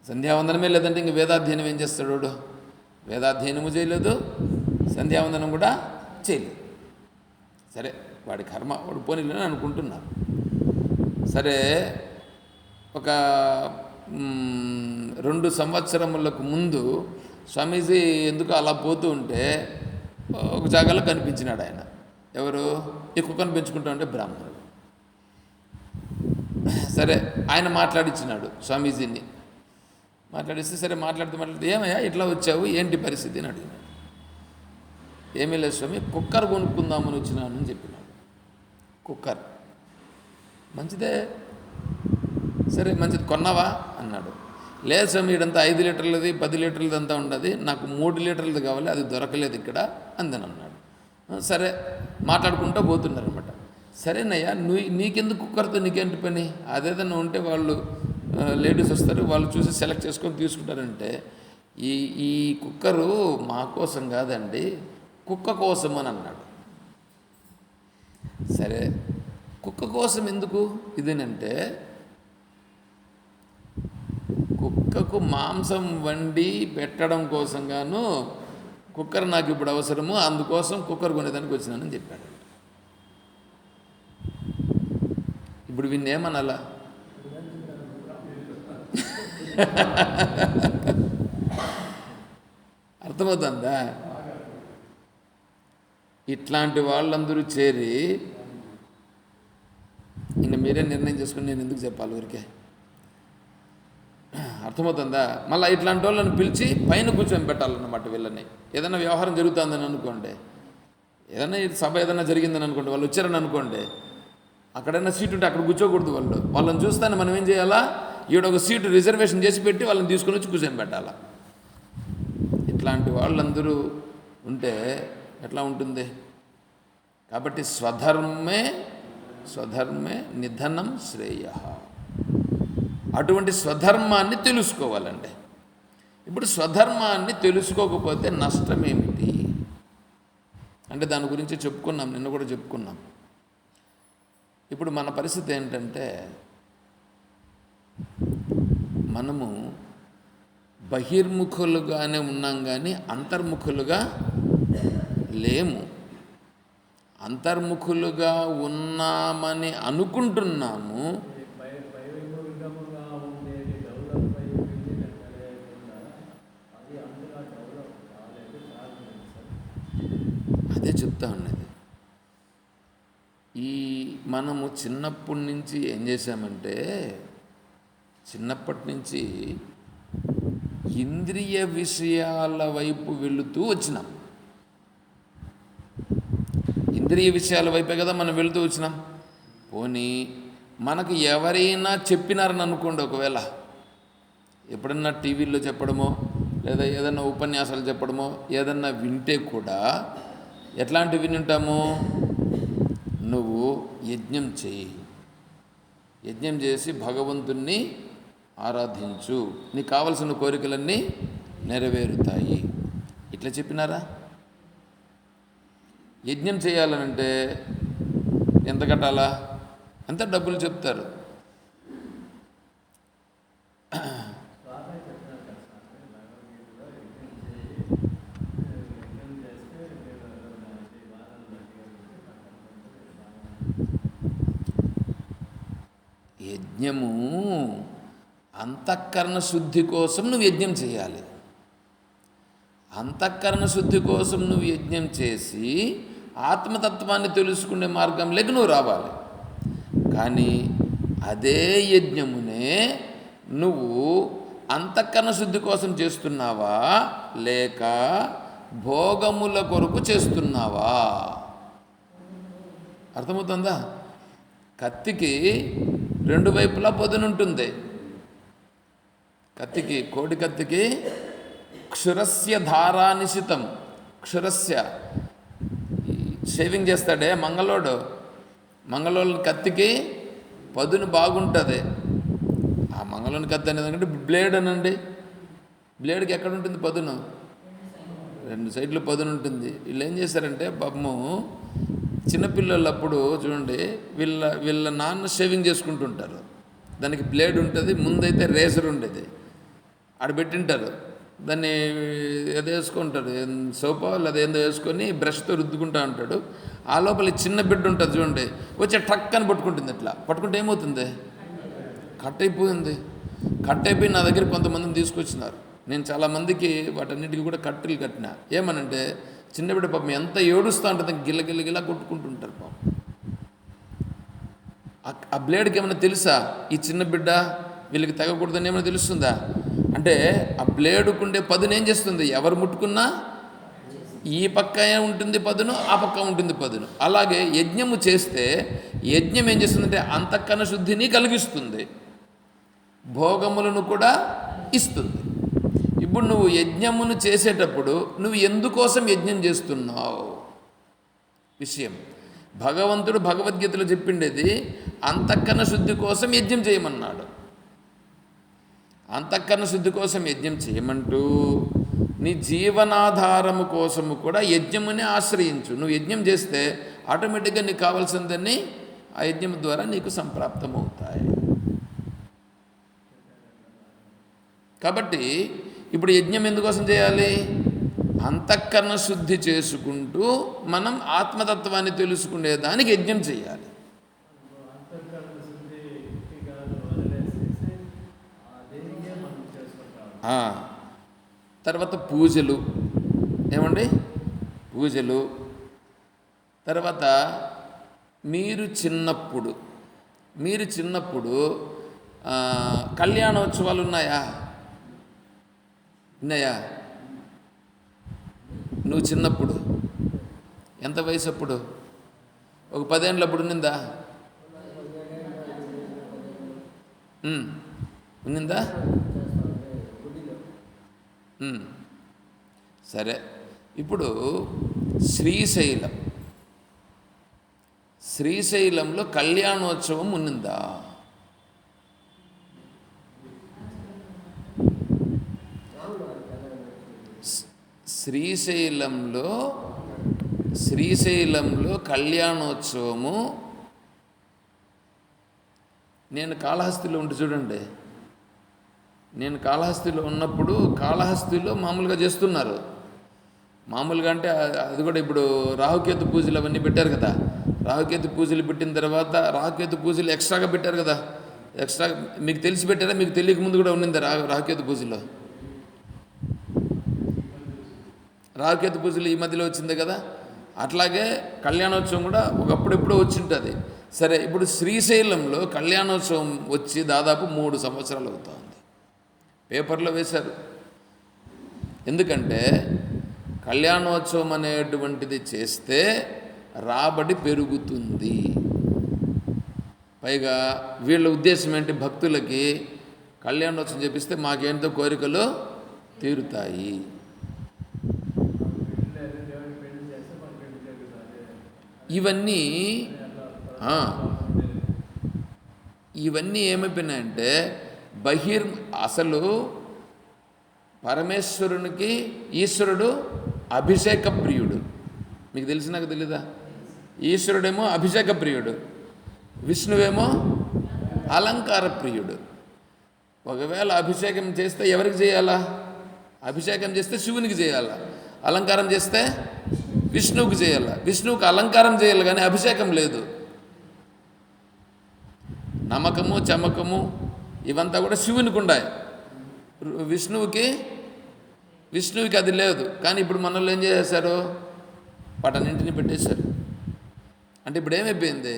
సంధ్యావందనమే లేదంటే ఇంక వేదాధ్యయనం ఏం చేస్తాడు వాడు? వేదాధ్యయనము చేయలేదు, సంధ్యావందనం కూడా చేయలేదు. సరే వాడి కర్మ, వాడు పోనీలని అనుకుంటున్నారు. సరే ఒక 2 సంవత్సరములకు ముందు స్వామీజీ ఎందుకు అలా పోతూ ఉంటే ఒక జాగాలో కనిపించినాడు ఆయన. ఎవరు? ఈ కుక్కను పెంచుకుంటా ఉంటే బ్రాహ్మణుడు. సరే ఆయన మాట్లాడించినాడు స్వామీజీని. మాట్లాడిస్తే సరే మాట్లాడితే ఏమయ్యా ఇట్లా వచ్చావు, ఏంటి పరిస్థితి అని అడిగినాడు. ఏమీ లేదు స్వామి, కుక్కర్ కొనుక్కుందామని వచ్చినాను అని చెప్పినాడు. కుక్కర్ మంచిదే, సరే మంచిది, కొన్నావా అన్నాడు. లేదు స్వామి, ఇదంతా 5 లీటర్లది 10 లీటర్లది అంతా ఉండదు, నాకు 3 లీటర్లది కావాలి, అది దొరకలేదు ఇక్కడ అందని అన్నాడు. సరే మాట్లాడుకుంటూ పోతున్నారనమాట. సరేనయ్యా, నీకెందుకు కుక్కర్తో నీకేంటి పని? అదేదన్నా ఉంటే వాళ్ళు లేడీస్ వస్తారు, వాళ్ళు చూసి సెలెక్ట్ చేసుకొని తీసుకుంటారంటే, ఈ కుక్కరు మా కోసం కాదండి, కుక్క కోసం అని అన్నాడు. సరే కుక్క కోసం ఎందుకు ఇదేనంటే, కుక్కకు మాంసం వండి పెట్టడం కోసం గాను కుక్కర్ నాకు ఇప్పుడు అవసరము, అందుకోసం కుక్కర్ కొనేదానికి వచ్చినానని చెప్పాడు. ఇప్పుడు వీన్నేమనాలా? అర్థమవుతుందా? ఇట్లాంటి వాళ్ళందరూ చేరి ఇంక మీరే నిర్ణయం చేసుకుని నేను ఎందుకు చెప్పాలి ఊరికే. అర్థమవుతుందా? మళ్ళీ ఇట్లాంటి వాళ్ళని పిలిచి పైన కూర్చొని పెట్టాలన్నమాట వీళ్ళని. ఏదైనా వ్యవహారం జరుగుతుందని అనుకోండి, ఏదైనా సభ ఏదైనా జరిగిందని అనుకోండి, వాళ్ళు వచ్చారని అనుకోండి, అక్కడైనా సీటు ఉంటే అక్కడ కూర్చోకూడదు. వాళ్ళని చూస్తానే మనం ఏం చేయాలా? ఈడొక సీటు రిజర్వేషన్ చేసి పెట్టి వాళ్ళని తీసుకొని వచ్చి కూర్చొని పెట్టాలా. ఇట్లాంటి వాళ్ళందరూ ఉంటే ఎట్లా ఉంటుంది? కాబట్టి స్వధర్మే నిధనం శ్రేయ. అటువంటి స్వధర్మాన్ని తెలుసుకోవాలండి. ఇప్పుడు స్వధర్మాన్ని తెలుసుకోకపోతే నష్టం ఏమిటి అంటే దాని గురించి చెప్పుకున్నాం, నిన్న కూడా చెప్పుకున్నాం. ఇప్పుడు మన పరిస్థితి ఏంటంటే, మనము బహిర్ముఖులుగానే ఉన్నాం కానీ అంతర్ముఖులుగా లేము. అంతర్ముఖులుగా ఉన్నామని అనుకుంటున్నాము. అదే చెప్తా ఉన్నది. ఈ మనము చిన్నప్పటి నుంచి ఏం చేశామంటే, చిన్నప్పటి నుంచి ఇంద్రియ విషయాల వైపు వెళుతూ వచ్చినాం. ఇంద్రియ విషయాల వైపే కదా మనం వెళుతూ వచ్చినాం. పోనీ మనకు ఎవరైనా చెప్పినారని అనుకోండి, ఒకవేళ ఎప్పుడన్నా టీవీల్లో చెప్పడమో లేదా ఏదన్నా ఉపన్యాసాలు చెప్పడమో ఏదన్నా వింటే కూడా ఎట్లాంటివి వింటాము? నువ్వు యజ్ఞం చేయి, యజ్ఞం చేసి భగవంతుణ్ణి ఆరాధించు, నీకు కావలసిన కోరికలన్నీ నెరవేరుతాయి, ఇట్లా చెప్పినారా? యజ్ఞం చేయాలనంటే ఎంత కట్టాలా? ఎంత డబ్బులు చెప్తారు. యజ్ఞము అంతఃకరణ శుద్ధి కోసం నువ్వు యజ్ఞం చేయాలి. అంతఃకరణ శుద్ధి కోసం నువ్వు యజ్ఞం చేసి ఆత్మతత్వాన్ని తెలుసుకునే మార్గంలోకి నువ్వు రావాలి. కానీ అదే యజ్ఞమునే నువ్వు అంతఃకరణ శుద్ధి కోసం చేస్తున్నావా లేక భోగముల కొరకు చేస్తున్నావా? అర్థమవుతుందా? కత్తికి రెండు వైపులా పదునుంటుంది. కత్తికి, కోడి కత్తికి క్షురస్య ధారానిశితం. క్షురస్య షేవింగ్ చేస్తాడే మంగళోని కత్తికి పదును బాగుంటుంది. ఆ మంగళోని కత్తి అనేది అంటే బ్లేడ్ అనండి. బ్లేడ్కి ఎక్కడ ఉంటుంది పదును? రెండు సైడ్లు పదును ఉంటుంది. వీళ్ళు ఏం చేశారంటే పాపము చిన్నపిల్లలప్పుడు చూడండి, వీళ్ళ నాన్న షేవింగ్ చేసుకుంటుంటారు. దానికి బ్లేడ్ ఉంటుంది, ముందైతే రేజర్ ఉండేది, ఆడ పెట్టింటారు. దాన్ని ఏదో వేసుకుంటారు, సోపా లేదా ఏందో వేసుకొని బ్రష్తో రుద్దుకుంటూ ఉంటాడు. ఆ లోపల చిన్న బిడ్డ ఉంటుంది చూడండి, వచ్చి ట్రక్ అని పట్టుకుంటుంది. ఇట్లా పట్టుకుంటే ఏమవుతుంది? కట్ అయిపోయింది. కట్ అయిపోయి నా దగ్గర కొంతమందిని తీసుకొచ్చినారు. నేను చాలామందికి వాటన్నిటికీ కూడా కట్టెలు కట్టినా. ఏమనంటే చిన్న బిడ్డ పాపం ఎంత ఏడుస్తూ ఉంటుంది, గిల్ల కొట్టుకుంటుంటారు పాపం. ఆ బ్లేడ్కి ఏమైనా తెలుసా? ఈ చిన్న బిడ్డ వీళ్ళకి తగ్గకూడదని ఏమైనా తెలుస్తుందా? అంటే ఆ బ్లేడుకుండే పదును ఏం చేస్తుంది? ఎవరు ముట్టుకున్నా ఈ పక్క ఉంటుంది పదును, ఆ పక్క ఉంటుంది పదును. అలాగే యజ్ఞము చేస్తే యజ్ఞం ఏం చేస్తుందంటే అంతఃకరణ శుద్ధిని కలిగిస్తుంది, భోగములను కూడా ఇస్తుంది. ఇప్పుడు నువ్వు యజ్ఞమును చేసేటప్పుడు నువ్వు ఎందుకోసం యజ్ఞం చేస్తున్నావు విషయం. భగవంతుడు భగవద్గీతలో చెప్పిండేది అంతఃకరణ శుద్ధి కోసం యజ్ఞం చేయమన్నాడు. అంతఃకరణ శుద్ధి కోసం యజ్ఞం చేయమంటూ నీ జీవనాధారము కోసము కూడా యజ్ఞముని ఆశ్రయించు. నువ్వు యజ్ఞం చేస్తే ఆటోమేటిక్గా నీకు కావాల్సిందని ఆ యజ్ఞం ద్వారా నీకు సంప్రాప్తమవుతాయి. కాబట్టి ఇప్పుడు యజ్ఞం ఎందుకోసం చేయాలి? అంతఃకరణ శుద్ధి చేసుకుంటూ మనం ఆత్మతత్వాన్ని తెలుసుకునేదానికి యజ్ఞం చేయాలి. తర్వాత పూజలు, ఏమండి? పూజలు. తర్వాత మీరు చిన్నప్పుడు కళ్యాణోత్సవాలు ఉన్నాయా? నువ్వు చిన్నప్పుడు ఎంత వయసు అప్పుడు? ఒక 10 ఏళ్ళప్పుడు ఉన్నిందా? ఉన్నిందా? సరే, ఇప్పుడు శ్రీశైలంలో కళ్యాణోత్సవం ఉన్నిందా? శ్రీశైలంలో కళ్యాణోత్సవము. నేను కాళహస్తిలో ఉంటే చూడండి, నేను కాళహస్తిలో ఉన్నప్పుడు కాళహస్తిలో మామూలుగా చేస్తున్నారు. మామూలుగా అంటే అది కూడా ఇప్పుడు రాహుకేతు పూజలు అవన్నీ పెట్టారు కదా. రాహుకేతు పూజలు పెట్టిన తర్వాత రాహుకేతు పూజలు ఎక్స్ట్రాగా పెట్టారు కదా. ఎక్స్ట్రా మీకు తెలిసి పెట్టారా, మీకు తెలియక ముందు కూడా ఉండింది రాహుకేతు పూజలో? రాహుకేతు పూజలు ఈ మధ్యలో వచ్చింది కదా. అట్లాగే కళ్యాణోత్సవం కూడా ఒకప్పుడు ఎప్పుడో వచ్చింటుంది. సరే, ఇప్పుడు శ్రీశైలంలో కళ్యాణోత్సవం వచ్చి దాదాపు 3 సంవత్సరాలు అవుతుంది. పేపర్లో వేశారు. ఎందుకంటే కళ్యాణోత్సవం అనేటువంటిది చేస్తే రాబడి పెరుగుతుంది. పైగా వీళ్ళ ఉద్దేశం ఏంటి, భక్తులకి కళ్యాణోత్సవం చేపిస్తే మాకేంతో కోరికలు తీరుతాయి. ఇవన్నీ ఏమైపోయినాయంటే అసలు పరమేశ్వరునికి ఈశ్వరుడు అభిషేక ప్రియుడు. మీకు తెలిసినాక తెలీదా? ఈశ్వరుడేమో అభిషేక ప్రియుడు, విష్ణువేమో అలంకార ప్రియుడు. ఒకవేళ అభిషేకం చేస్తే ఎవరికి చేయాలా? అభిషేకం చేస్తే శివునికి చేయాలా, అలంకారం చేస్తే విష్ణువుకి చేయాలా. విష్ణువుకి అలంకారం చేయాలి కానీ అభిషేకం లేదు. నమ్మకము చమకము ఇవంతా కూడా శివునికి ఉన్నాయి, విష్ణువుకి అది లేదు. కానీ ఇప్పుడు మనల్ని ఏం చేసేశారు, పటన్నింటిని పెట్టేశారు. అంటే ఇప్పుడు ఏమైపోయింది,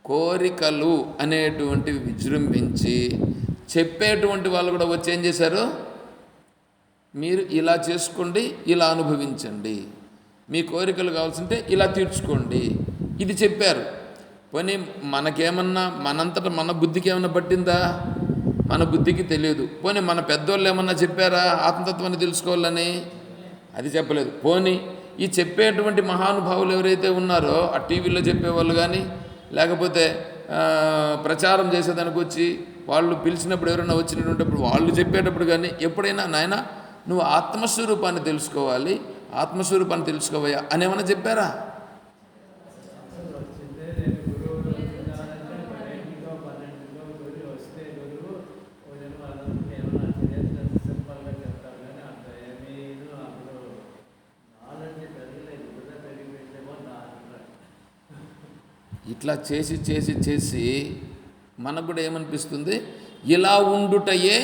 కోరికలు అనేటువంటివి విజృంభించి చెప్పేటువంటి వాళ్ళు కూడా వచ్చి ఏం చేశారు, మీరు ఇలా చేసుకోండి, ఇలా అనుభవించండి, మీ కోరికలు కావాల్సింటే ఇలా తీర్చుకోండి, ఇది చెప్పారు. పోనీ మనకేమన్నా మనంతటా మన బుద్ధికి ఏమన్నా పట్టిందా? మన బుద్ధికి తెలియదు. పోనీ మన పెద్దోళ్ళు ఏమన్నా చెప్పారా ఆత్మతత్వాన్ని తెలుసుకోవాలని? అది చెప్పలేదు. పోనీ ఈ చెప్పేటువంటి మహానుభావులు ఎవరైతే ఉన్నారో ఆ టీవీలో చెప్పేవాళ్ళు కానీ లేకపోతే ప్రచారం చేసేదానికి వచ్చి వాళ్ళు పిలిచినప్పుడు ఎవరైనా వచ్చినటువంటిప్పుడు వాళ్ళు చెప్పేటప్పుడు కానీ ఎప్పుడైనా నాయన నువ్వు ఆత్మస్వరూపాన్ని తెలుసుకోవాలి, ఆత్మస్వరూపాన్ని తెలుసుకోవయ్యా అని ఏమన్నా చెప్పారా? ఇట్లా చేసి చేసి చేసి మనకు కూడా ఏమనిపిస్తుంది, ఇలా ఉండుటయే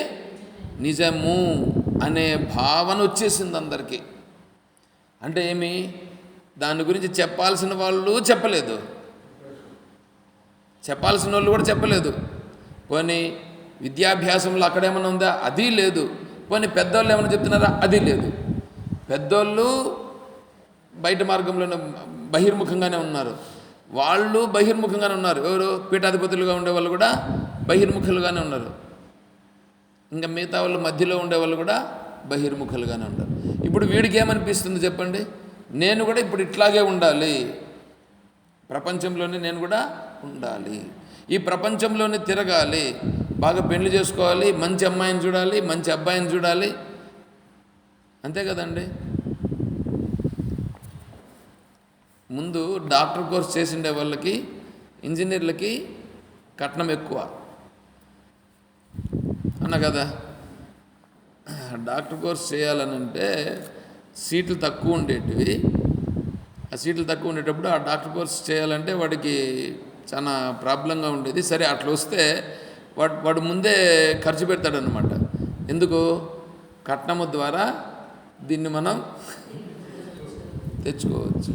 నిజము అనే భావన వచ్చేసింది అందరికీ. అంటే ఏమి, దాని గురించి చెప్పాల్సిన వాళ్ళు చెప్పలేదు, చెప్పాల్సిన వాళ్ళు కూడా చెప్పలేదు. పోనీ విద్యాభ్యాసంలో అక్కడేమన్నా ఉందా? అది లేదు. పోనీ పెద్దోళ్ళు ఏమైనా చెప్తున్నారా? అది లేదు. పెద్దోళ్ళు బయట మార్గంలోనే బహిర్ముఖంగానే ఉన్నారు, వాళ్ళు బహిర్ముఖంగానే ఉన్నారు. ఎవరు? పీఠాధిపతులుగా ఉండేవాళ్ళు కూడా బహిర్ముఖులుగానే ఉన్నారు. ఇంకా మిగతా వాళ్ళు మధ్యలో ఉండేవాళ్ళు కూడా బహిర్ముఖులుగానే ఉంటారు. ఇప్పుడు వీడికి ఏమనిపిస్తుంది చెప్పండి, నేను కూడా ఇప్పుడు ఇట్లాగే ఉండాలి, ప్రపంచంలోనే నేను కూడా ఉండాలి, ఈ ప్రపంచంలోనే తిరగాలి, బాగా పెళ్లి చేసుకోవాలి, మంచి అమ్మాయిని చూడాలి, మంచి అబ్బాయిని చూడాలి, అంతే కదండి. ముందు డాక్టర్ కోర్స్ చేసిండే వాళ్ళకి, ఇంజనీర్లకి కట్నం ఎక్కువ అన్న కదా. డాక్టర్ కోర్స్ చేయాలనంటే సీట్లు తక్కువ ఉండేటివి. ఆ సీట్లు తక్కువ ఉండేటప్పుడు ఆ డాక్టర్ కోర్స్ చేయాలంటే వాడికి చాలా ప్రాబ్లంగా ఉండేది. సరే, అట్లా వస్తే వాడు ముందే ఖర్చు పెడతాడనమాట. ఎందుకు? కట్నము ద్వారా దీన్ని మనం తెచ్చుకోవచ్చు.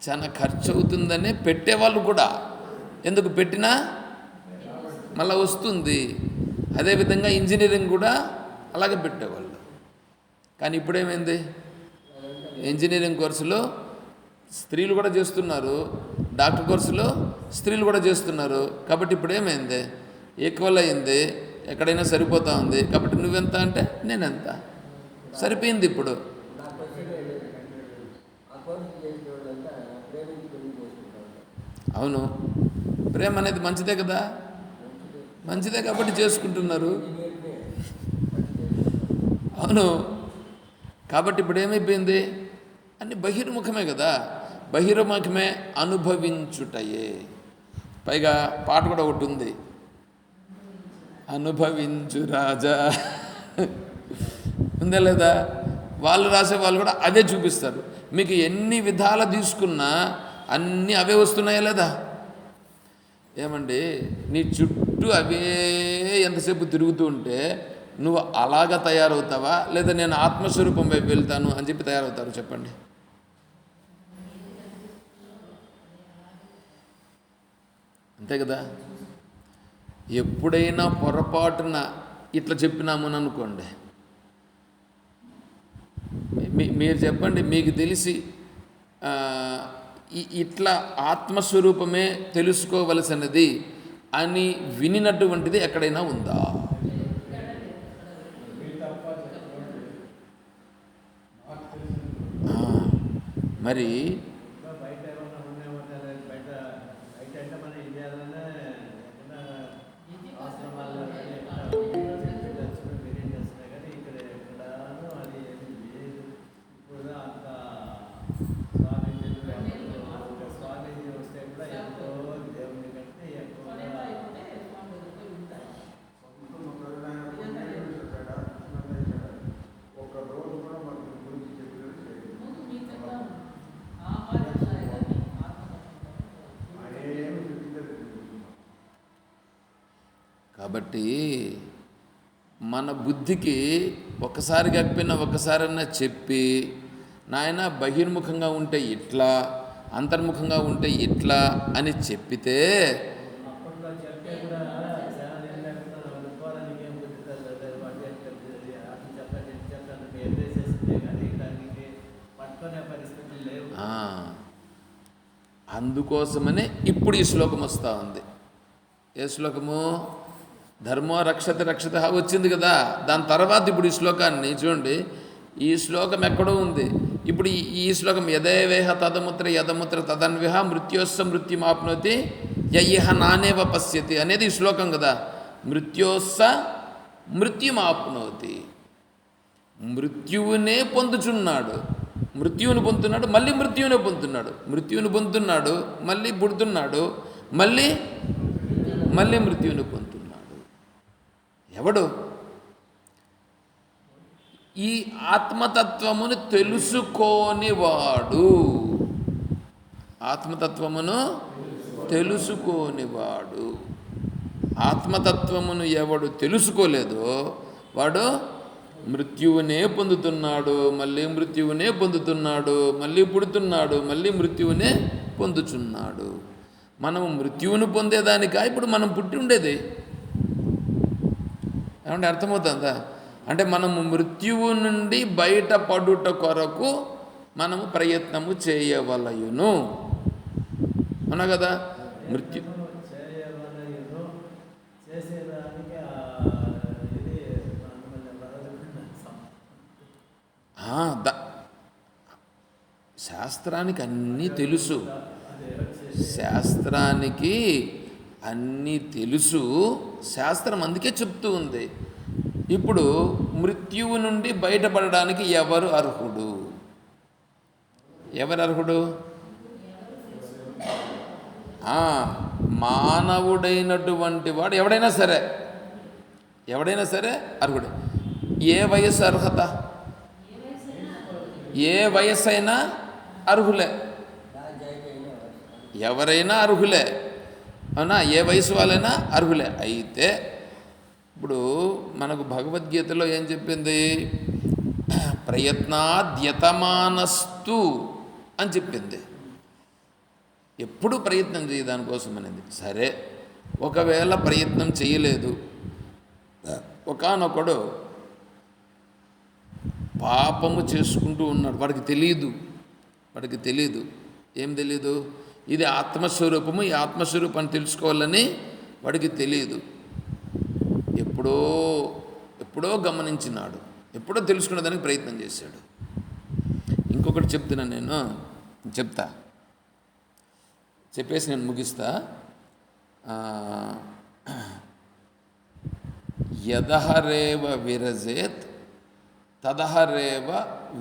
చాలా ఖర్చు అవుతుందనే పెట్టేవాళ్ళు కూడా, ఎందుకు పెట్టినా మళ్ళీ వస్తుంది. అదేవిధంగా ఇంజనీరింగ్ కూడా అలాగే పెట్టేవాళ్ళు. కానీ ఇప్పుడేమైంది, ఇంజనీరింగ్ కోర్సులో స్త్రీలు కూడా చేస్తున్నారు, డాక్టర్ కోర్సులో స్త్రీలు కూడా చేస్తున్నారు. కాబట్టి ఇప్పుడు ఏమైంది, ఈక్వల్ అయింది, ఎక్కడైనా సరిపోతూ ఉంది. కాబట్టి నువ్వెంత అంటే నేనెంత, సరిపోయింది. ఇప్పుడు అవును, ప్రేమ అనేది మంచిదే కదా, మంచిదే కాబట్టి చేసుకుంటున్నారు. అవును, కాబట్టి ఇప్పుడు ఏమైపోయింది, అన్ని బహిర్ముఖమే కదా. బహిర్ముఖమే అనుభవించుటయే. పైగా పాట కూడా ఒకటి ఉంది, అనుభవించు రాజా ఉందా లేదా? వాళ్ళు రాసే వాళ్ళు కూడా అదే చూపిస్తారు. మీకు ఎన్ని విధాలు తీసుకున్నా అన్నీ అవే వస్తున్నాయా లేదా? ఏమండి, నీ చుట్టూ అవే ఎంతసేపు తిరుగుతూ ఉంటే నువ్వు అలాగా తయారవుతావా, లేదా నేను ఆత్మస్వరూపం వైపు వెళ్తాను అని చెప్పి తయారవుతారు? చెప్పండి. అంతే కదా. ఎప్పుడైనా పొరపాటున ఇట్లా చెప్పినామని అనుకోండి, మీరు చెప్పండి, మీకు తెలిసి ఇట్లా ఆత్మస్వరూపమే తెలుసుకోవలసినది అని వినినటువంటిది ఎక్కడైనా ఉందా? మరి కాబట్టి మన బుద్ధికి ఒకసారి కాకపోయినా ఒకసారన్నా చెప్పి, నాయన బహిర్ముఖంగా ఉంటే ఇట్లా, అంతర్ముఖంగా ఉంటే ఇట్లా అని చెప్పితే అందుకోసమనే ఇప్పుడు ఈ శ్లోకం వస్తూ ఉంది. ఏ శ్లోకము? ధర్మో రక్షత రక్షత వచ్చింది కదా. దాని తర్వాత ఇప్పుడు ఈ శ్లోకాన్ని చూడండి. ఈ శ్లోకం ఎక్కడో ఉంది. ఇప్పుడు ఈ శ్లోకం యదేవేహ తదముత్ర యదముత్ర తదన్విహ మృత్యోస్స మృత్యుమాప్నోతి యయ్యహ నానేవ పశ్యతి అనేది ఈ శ్లోకం కదా. మృత్యోస్స మృత్యుమాప్నోతి, మృత్యువునే పొందుచున్నాడు, మృత్యువుని పొందుతున్నాడు, మళ్ళీ మృత్యువునే పొందుతున్నాడు, మృత్యువుని పొందుతున్నాడు, మళ్ళీ పుడుతున్నాడు, మళ్ళీ మళ్ళీ మృత్యువుని పొందుతున్నాడు. ఎవడు? ఈ ఆత్మతత్వమును తెలుసుకోనివాడు. ఆత్మతత్వమును తెలుసుకోనివాడు. ఆత్మతత్వమును ఎవడు తెలుసుకోలేదో వాడు మృత్యువునే పొందుతున్నాడు, మళ్ళీ మృత్యువునే పొందుతున్నాడు, మళ్ళీ పుడుతున్నాడు, మళ్ళీ మృత్యువునే పొందుచున్నాడు. మనము మృత్యువును పొందేదానికా ఇప్పుడు మనం పుట్టి ఉండేది? ఏమంటే అర్థమవుతుందా? అంటే మనము మృత్యువు నుండి బయటపడుట కొరకు మనము ప్రయత్నము చేయవలయును. అవునా కదా? మృత్యు శాస్త్రానికి అన్నీ తెలుసు, శాస్త్రానికి అన్నీ తెలుసు. శాస్త్రం అందుకే చెప్తూ ఉంది. ఇప్పుడు మృత్యువు నుండి బయటపడడానికి ఎవరు అర్హుడు? ఎవరు అర్హుడు? మానవుడైనటువంటి వాడు ఎవడైనా సరే, ఎవడైనా సరే అర్హుడే. ఏ వయస్సు అర్హత? ఏ వయస్సు అయినా అర్హులే, ఎవరైనా అర్హులే. అవునా? ఏ వయసు వాళ్ళైనా అర్హులే. అయితే ఇప్పుడు మనకు భగవద్గీతలో ఏం చెప్పింది? ప్రయత్నాద్యతమానస్తు అని చెప్పింది. ఎప్పుడు ప్రయత్నం చేయ దానికోసం అనేది. సరే, ఒకవేళ ప్రయత్నం చేయలేదు, ఒకానొకడు పాపము చేసుకుంటూ ఉన్నాడు, వాడికి తెలియదు. ఏం తెలియదు? ఇది ఆత్మస్వరూపము, ఈ ఆత్మస్వరూపాన్ని తెలుసుకోవాలని వాడికి తెలియదు. ఎప్పుడో గమనించినాడు, ఎప్పుడో తెలుసుకునే దానికి ప్రయత్నం చేశాడు. ఇంకొకటి చెప్తున్నాను, నేను చెప్పేసి నేను ముగిస్తా. యదహరేవ విరజేత్ తదహరేవ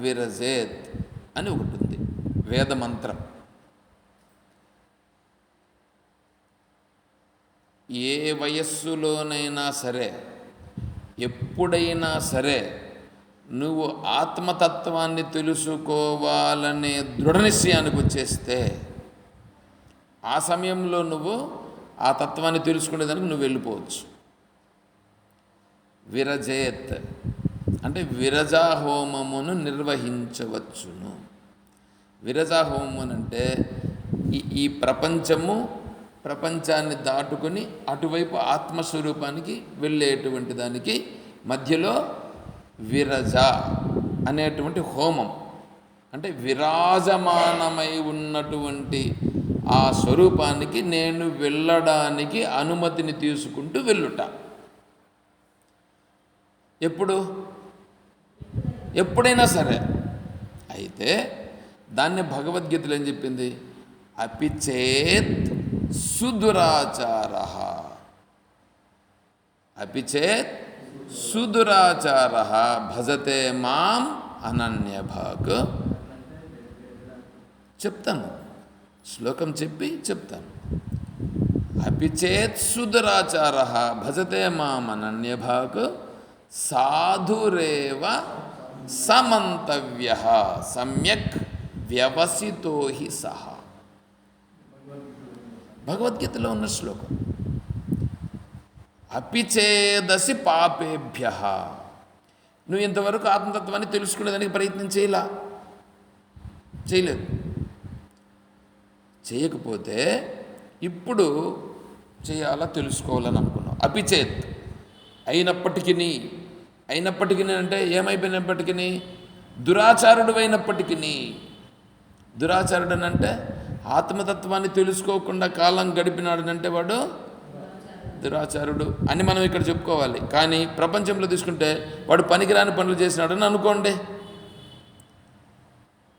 విరజేత్ అని ఒకటి ఉంది, వేదమంత్రం. ఏ వయస్సులోనైనా సరే, ఎప్పుడైనా సరే నువ్వు ఆత్మతత్వాన్ని తెలుసుకోవాలనే దృఢ నిశ్చయానికి వచ్చేస్తే ఆ సమయంలో నువ్వు ఆ తత్వాన్ని తెలుసుకునేదానికి నువ్వు వెళ్ళిపోవచ్చు. విరజేత్ అంటే విరజా హోమమును నిర్వహించవచ్చును. విరజా హోమం అంటే ఈ ప్రపంచాన్ని దాటుకొని అటువైపు ఆత్మస్వరూపానికి వెళ్ళేటువంటి దానికి మధ్యలో విరజ అనేటువంటి హోమం అంటే విరాజమానమై ఉన్నటువంటి ఆ స్వరూపానికి నేను వెళ్ళడానికి అనుమతిని తీసుకుంటూ వెళ్ళుట. ఎప్పుడైనా సరే. అయితే దాన్ని భగవద్గీతలో ఏం చెప్పింది? అపిచేత్ సుదురాచార, అపిచేత్ సుదురాచార భజతే మాం అనన్యభాగ్. చెప్తాను, శ్లోకం చెప్పి చెప్తాను. అపిచేత్ సుదురాచార భజతే మాం అనన్యభాగ్ సాధురేవ సమంతవ్య సమ్యక్ వ్యవసితో హి సహ. భగవద్గీతలో ఉన్న శ్లోకం. అపిచేదసి పాపేభ్య. నువ్వు ఇంతవరకు ఆత్మతత్వాన్ని తెలుసుకునేదానికి ప్రయత్నం చేయలేదు. చేయకపోతే ఇప్పుడు చేయాలా, తెలుసుకోవాలని అనుకున్నావు. అపిచేత్ అయినప్పటికీ అంటే ఏమైపోయినప్పటికీ, దురాచారుడు అయినప్పటికీ. దురాచారుడు అంటే ఆత్మతత్వాన్ని తెలుసుకోకుండా కాలం గడిపినాడనంటే వాడు దురాచారుడు అని మనం ఇక్కడ చెప్పుకోవాలి. కానీ ప్రపంచంలో తీసుకుంటే వాడు పనికిరాని పనులు చేసినాడని అనుకోండి.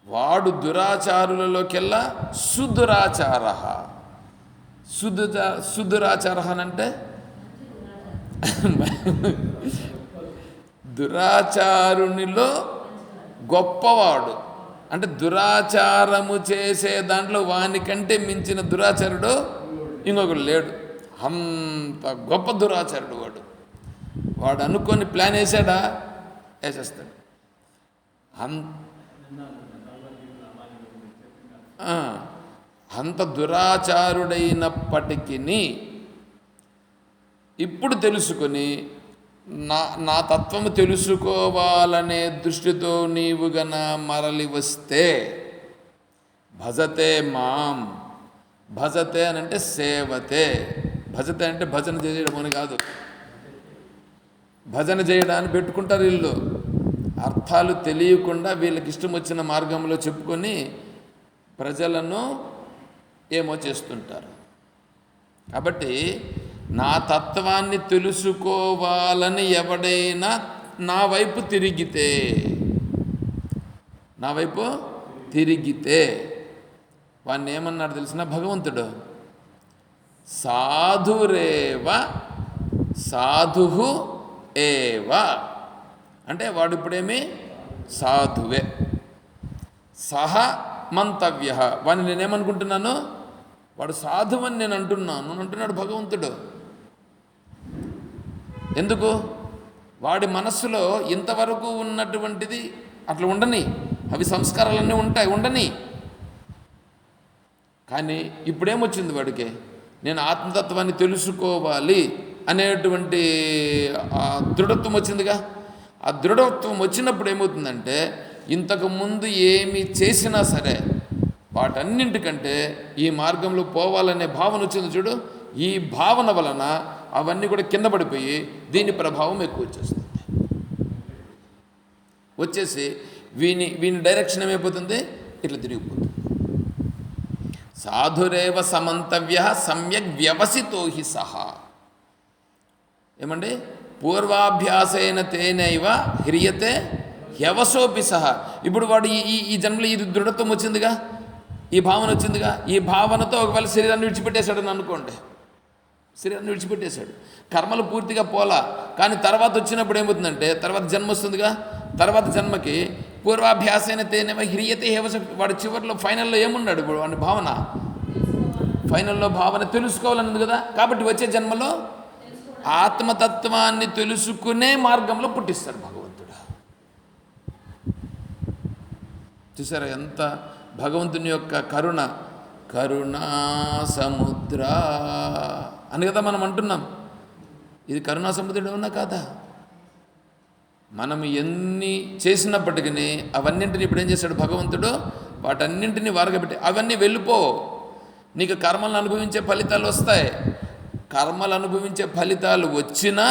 వాడు దురాచారులలోకెల్లా సుదురాచార. సుదురాచార అంటే దురాచారునిలో గొప్పవాడు. అంటే దురాచారము చేసే దాంట్లో వానికంటే మించిన దురాచారుడు ఇంకొకడు లేడు. అంత గొప్ప దురాచారుడు వాడు అనుకొని ప్లాన్ వేసాడా, వేసేస్తాడు. అంత దురాచారుడైనప్పటికీ ఇప్పుడు తెలుసుకొని నా తత్వము తెలుసుకోవాలనే దృష్టితో నీవు గన మరలి వస్తే భజతే మాం. భజతే అని అంటే సేవతే. భజతే అంటే భజన చేయడం అని కాదు. భజన చేయడాన్ని పెట్టుకుంటారు వీళ్ళు. అర్థాలు తెలియకుండా వీళ్ళకి ఇష్టం వచ్చిన మార్గంలో చెప్పుకొని ప్రజలను ఏమో చేస్తుంటారు. కాబట్టి నా తత్వాన్ని తెలుసుకోవాలని ఎవడైనా నా వైపు తిరిగితే వాడిని ఏమన్నాడు తెలిసిన భగవంతుడు? సాధురేవ సాధు ఏవ. అంటే వాడు ఇప్పుడేమి సాధువే. సహ మంతవ్య. వాడిని నేనేమనుకుంటున్నాను? వాడు సాధువని నేను అంటున్నాడు భగవంతుడు. ఎందుకు? వాడి మనస్సులో ఇంతవరకు ఉన్నటువంటిది అట్లా ఉండని, అవి సంస్కారాలన్నీ ఉండని. కానీ ఇప్పుడేమొచ్చింది వాడికి? నేను ఆత్మతత్వాన్ని తెలుసుకోవాలి అనేటువంటి దృఢత్వం వచ్చిందిగా. ఆ దృఢత్వం వచ్చినప్పుడు ఏమవుతుందంటే ఇంతకుముందు ఏమి చేసినా సరే వాటన్నింటికంటే ఈ మార్గంలో పోవాలనే భావన వచ్చింది చూడు. ఈ భావన వలన అవన్నీ కూడా కింద పడిపోయి దీని ప్రభావం ఎక్కువ వచ్చేసి వీని డైరెక్షన్ ఏమైపోతుంది? ఇట్లా తిరిగిపోతుంది. సాధురేవ సమంతవ్య సమ్యక్ వ్యవసితో హి సహా. ఏమండి? పూర్వాభ్యాసేన తేనైవ హ్రియతే హ్యవసోపి సహా. ఇప్పుడు వాడు ఈ జన్మలో ఇది దృఢత్వం వచ్చిందిగా, ఈ భావన వచ్చిందిగా. ఈ భావనతో ఒకవేళ శరీరాన్ని విడిచిపెట్టేశాడని అనుకోండి. శరీరాన్ని విడిచిపెట్టేశాడు, కర్మలు పూర్తిగా పోలా. కానీ తర్వాత వచ్చినప్పుడు ఏమవుతుందంటే తర్వాత జన్మ వస్తుందిగా. తర్వాత జన్మకి పూర్వాభ్యాసైన తేనేమో హ్రియతే హేవస. వాడు చివరిలో ఫైనల్లో ఏమున్నాడు? ఇప్పుడు వాడి భావన ఫైనల్లో భావన తెలుసుకోవాలన్నది కదా. కాబట్టి వచ్చే జన్మలో ఆత్మతత్వాన్ని తెలుసుకునే మార్గంలో పుట్టిస్తాడు భగవంతుడు. చూసారా ఎంత భగవంతుని యొక్క కరుణ, కరుణా సముద్ర అని కదా మనం అంటున్నాం. ఇది కరుణా సముద్రుడు ఉన్నా కాదా? మనం ఎన్ని చేసినప్పటికీ అవన్నింటినీ ఇప్పుడు ఏం చేశాడు భగవంతుడు, వాటన్నింటినీ వారగబెట్టి అవన్నీ వెళ్ళిపో, నీకు కర్మలను అనుభవించే ఫలితాలు వస్తాయి. కర్మలు అనుభవించే ఫలితాలు వచ్చినా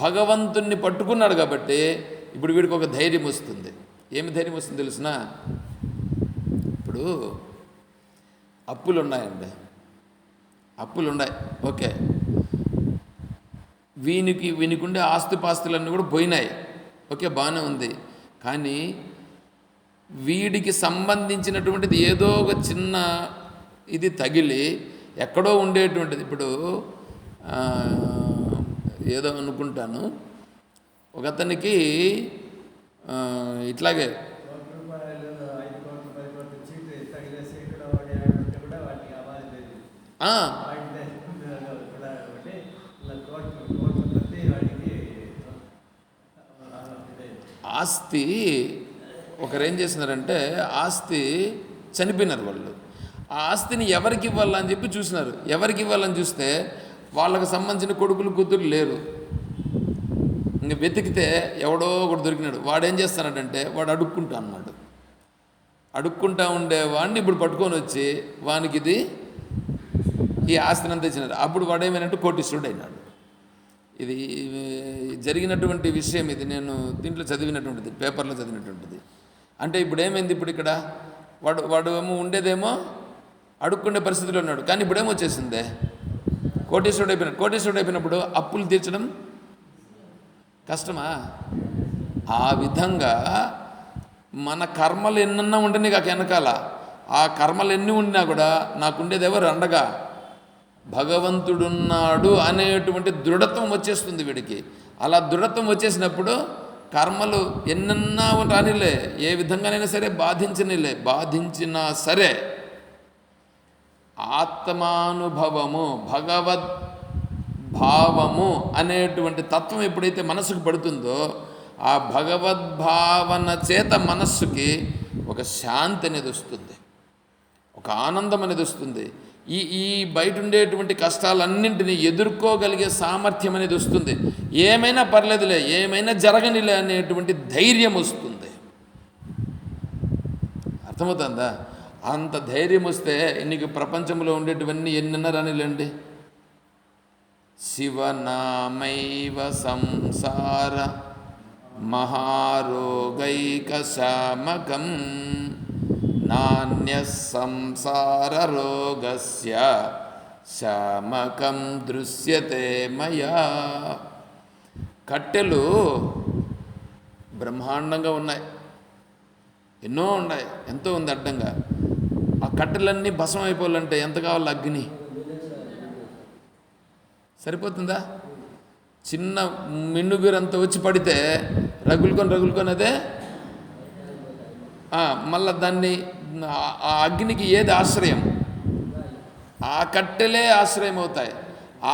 భగవంతుణ్ణి పట్టుకున్నాడు కాబట్టి ఇప్పుడు వీడికి ఒక ధైర్యం వస్తుంది. ఏమి ధైర్యం వస్తుంది తెలిసిన? ఇప్పుడు అప్పులు ఉన్నాయండి, అప్పులు ఉన్నాయి, ఓకే, వీనికి ఉండే ఆస్తిపాస్తులన్నీ కూడా పోయినాయి, ఓకే, బాగానే ఉంది. కానీ వీడికి సంబంధించినటువంటిది ఏదో ఒక చిన్న ఇది తగిలి ఎక్కడో ఉండేటువంటిది. ఇప్పుడు ఏదో అనుకుంటాను, ఒకతనికి ఇట్లాగే ఆస్తి ఒకరేం చేసినారంటే ఆస్తి చనిపోయినారు వాళ్ళు. ఆ ఆస్తిని ఎవరికి ఇవ్వాలని చెప్పి చూసినారు. ఎవరికి ఇవ్వాలని చూస్తే వాళ్ళకి సంబంధించిన కొడుకులు కూతురు లేరు. ఇంక వెతికితే ఎవడో ఒకటి దొరికినాడు. వాడేం చేస్తానంటే వాడు అడుక్కుంటా అన్నాడు. అడుక్కుంటా ఉండేవాడిని ఇప్పుడు పట్టుకొని వచ్చి వానికి ఇది ఈ ఆస్తిని అంతా ఇచ్చినారు. అప్పుడు వాడేమైనట్టు కోటీశ్వరుడు అయినాడు. ఇది జరిగినటువంటి విషయం, ఇది నేను దీంట్లో చదివినటువంటిది, పేపర్లో చదివినటువంటిది. అంటే ఇప్పుడు ఏమైంది, ఇప్పుడు ఇక్కడ వాడు ఏమో ఉండేదేమో అడుక్కుండే పరిస్థితిలో ఉన్నాడు, కానీ ఇప్పుడేమో వచ్చేసిందే కోటీశ్వరుడు అయిపోయినాడు. కోటీశ్వరుడు అయిపోయినప్పుడు అప్పులు తీర్చడం కష్టమా? ఆ విధంగా మన కర్మలు ఎన్నన్నా ఉండని కాక వెనకాల ఆ కర్మలు ఎన్ని ఉన్నా కూడా నాకుండేది ఎవరు అండగా? భగవంతుడున్నాడు అనేటువంటి దృఢత్వం వచ్చేస్తుంది వీడికి. అలా దృఢత్వం వచ్చేసినప్పుడు కర్మలు ఎన్నన్నా రానిలే, ఏ విధంగానైనా సరే బాధించినా సరే ఆత్మానుభవము, భగవద్భావము అనేటువంటి తత్వం ఎప్పుడైతే మనసుకు పడుతుందో ఆ భగవద్భావన చేత మనస్సుకి ఒక శాంతి అనేది వస్తుంది, ఒక ఆనందం అనేది వస్తుంది. ఈ బయట ఉండేటువంటి కష్టాలన్నింటినీ ఎదుర్కోగలిగే సామర్థ్యం అనేది వస్తుంది. ఏమైనా పర్లేదులే, ఏమైనా జరగనిలే అనేటువంటి ధైర్యం వస్తుంది. అర్థమవుతుందా? అంత ధైర్యం వస్తే నీకు ప్రపంచంలో ఉండేటివన్నీ ఎన్నెన్న రానిలేండి. శివనామైవ సంసార మహారోగైకశామకం నాణ్య సంసార రోగస్య శామకం దృశ్యతే మయా. కట్టెలు బ్రహ్మాండంగా ఉన్నాయి, ఎన్నో ఉన్నాయి, ఎంతో ఉంది అడ్డంగా. ఆ కట్టెలన్నీ భస్మం అయిపోవాలంటే ఎంత కావాలి? అగ్ని సరిపోతుందా? చిన్న మిన్నుగురంతా వచ్చి పడితే రగులుకొని అదే మళ్ళా దాన్ని ఆ అగ్నికి ఏది ఆశ్రయం? ఆ కట్టెలే ఆశ్రయం అవుతాయి,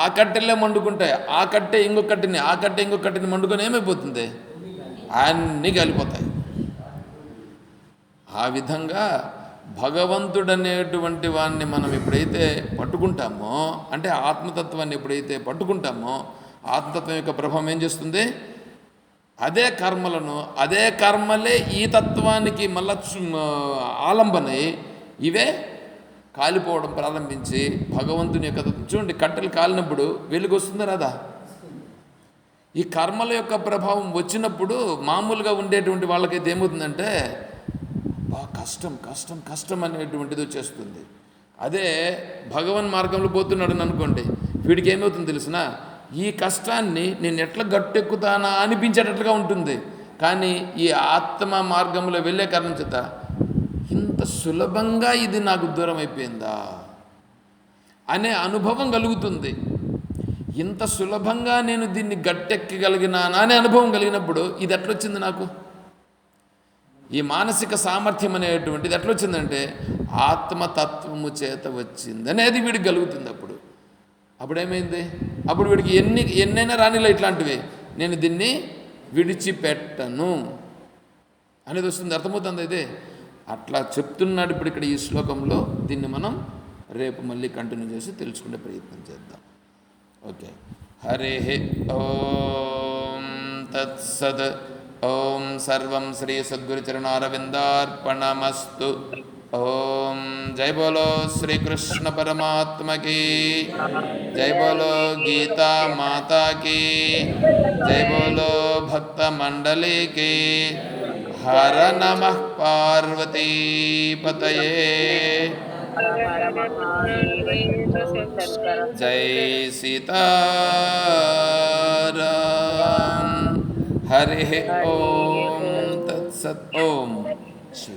ఆ కట్టెలే మండుకుంటాయి. ఆ కట్టె ఇంకొక కట్టెని మండుకొని ఏమైపోతుంది? అన్నీ కాలిపోతాయి. ఆ విధంగా భగవంతుడనేటువంటి వాడిని మనం ఎప్పుడైతే పట్టుకుంటామో, అంటే ఆత్మతత్వాన్ని ఎప్పుడైతే పట్టుకుంటామో ఆత్మతత్వం యొక్క ప్రభావం ఏం చేస్తుంది? అదే కర్మలే ఈ తత్వానికి మళ్ళా ఆలంబనై ఇవే కాలిపోవడం ప్రారంభించి భగవంతుని యొక్క చూడండి, కట్టెలు కాలినప్పుడు వెలుగు వస్తుందా రాదా? ఈ కర్మల యొక్క ప్రభావం వచ్చినప్పుడు మామూలుగా ఉండేటువంటి వాళ్ళకైతే ఏమవుతుందంటే కష్టం అనేటువంటిది వచ్చేస్తుంది. అదే భగవన్ మార్గంలో పోతున్నాడు అనుకోండి, వీడికి ఏమవుతుంది తెలిసిన? ఈ కష్టాన్ని నేను ఎట్లా గట్టెక్కుతానా అనిపించేటట్లుగా ఉంటుంది. కానీ ఈ ఆత్మ మార్గంలో వెళ్ళే కారణం చేత ఇంత సులభంగా ఇది నాకు దూరం అయిపోయిందా అనే అనుభవం కలుగుతుంది. ఇంత సులభంగా నేను దీన్ని గట్టెక్కగలిగినానా అనే అనుభవం కలిగినప్పుడు ఇది ఎట్లొచ్చింది నాకు? ఈ మానసిక సామర్థ్యం అనేటువంటిది ఎట్లా వచ్చిందంటే ఆత్మతత్వము చేత వచ్చింది అనేది వీడికి కలుగుతుంది. అప్పుడేమైంది? అప్పుడు వీడికి ఎన్నైనా రానిలా ఇట్లాంటివి, నేను దీన్ని విడిచిపెట్టను అనేది వస్తుంది. అర్థమవుతుంది ఇదే. అట్లా చెప్తున్నాడు ఇప్పుడు ఇక్కడ ఈ శ్లోకంలో. దీన్ని మనం రేపు మళ్ళీ కంటిన్యూ చేసి తెలుసుకునే ప్రయత్నం చేద్దాం. ఓకే. హరి ఓం తత్సత్. ఓం సర్వం శ్రీ సద్గురుచరణారవిందార్పణమస్తు. ఓం జై బోలో శ్రీకృష్ణ పరమాత్మ की, జై బోలో గీతా మాతా की, జై బోలో భక్త మండలి की. హర నమః పార్వతీ పతయే. జై సీతారాం. హరి ఓం తత్సత్. ఓం శ్రీ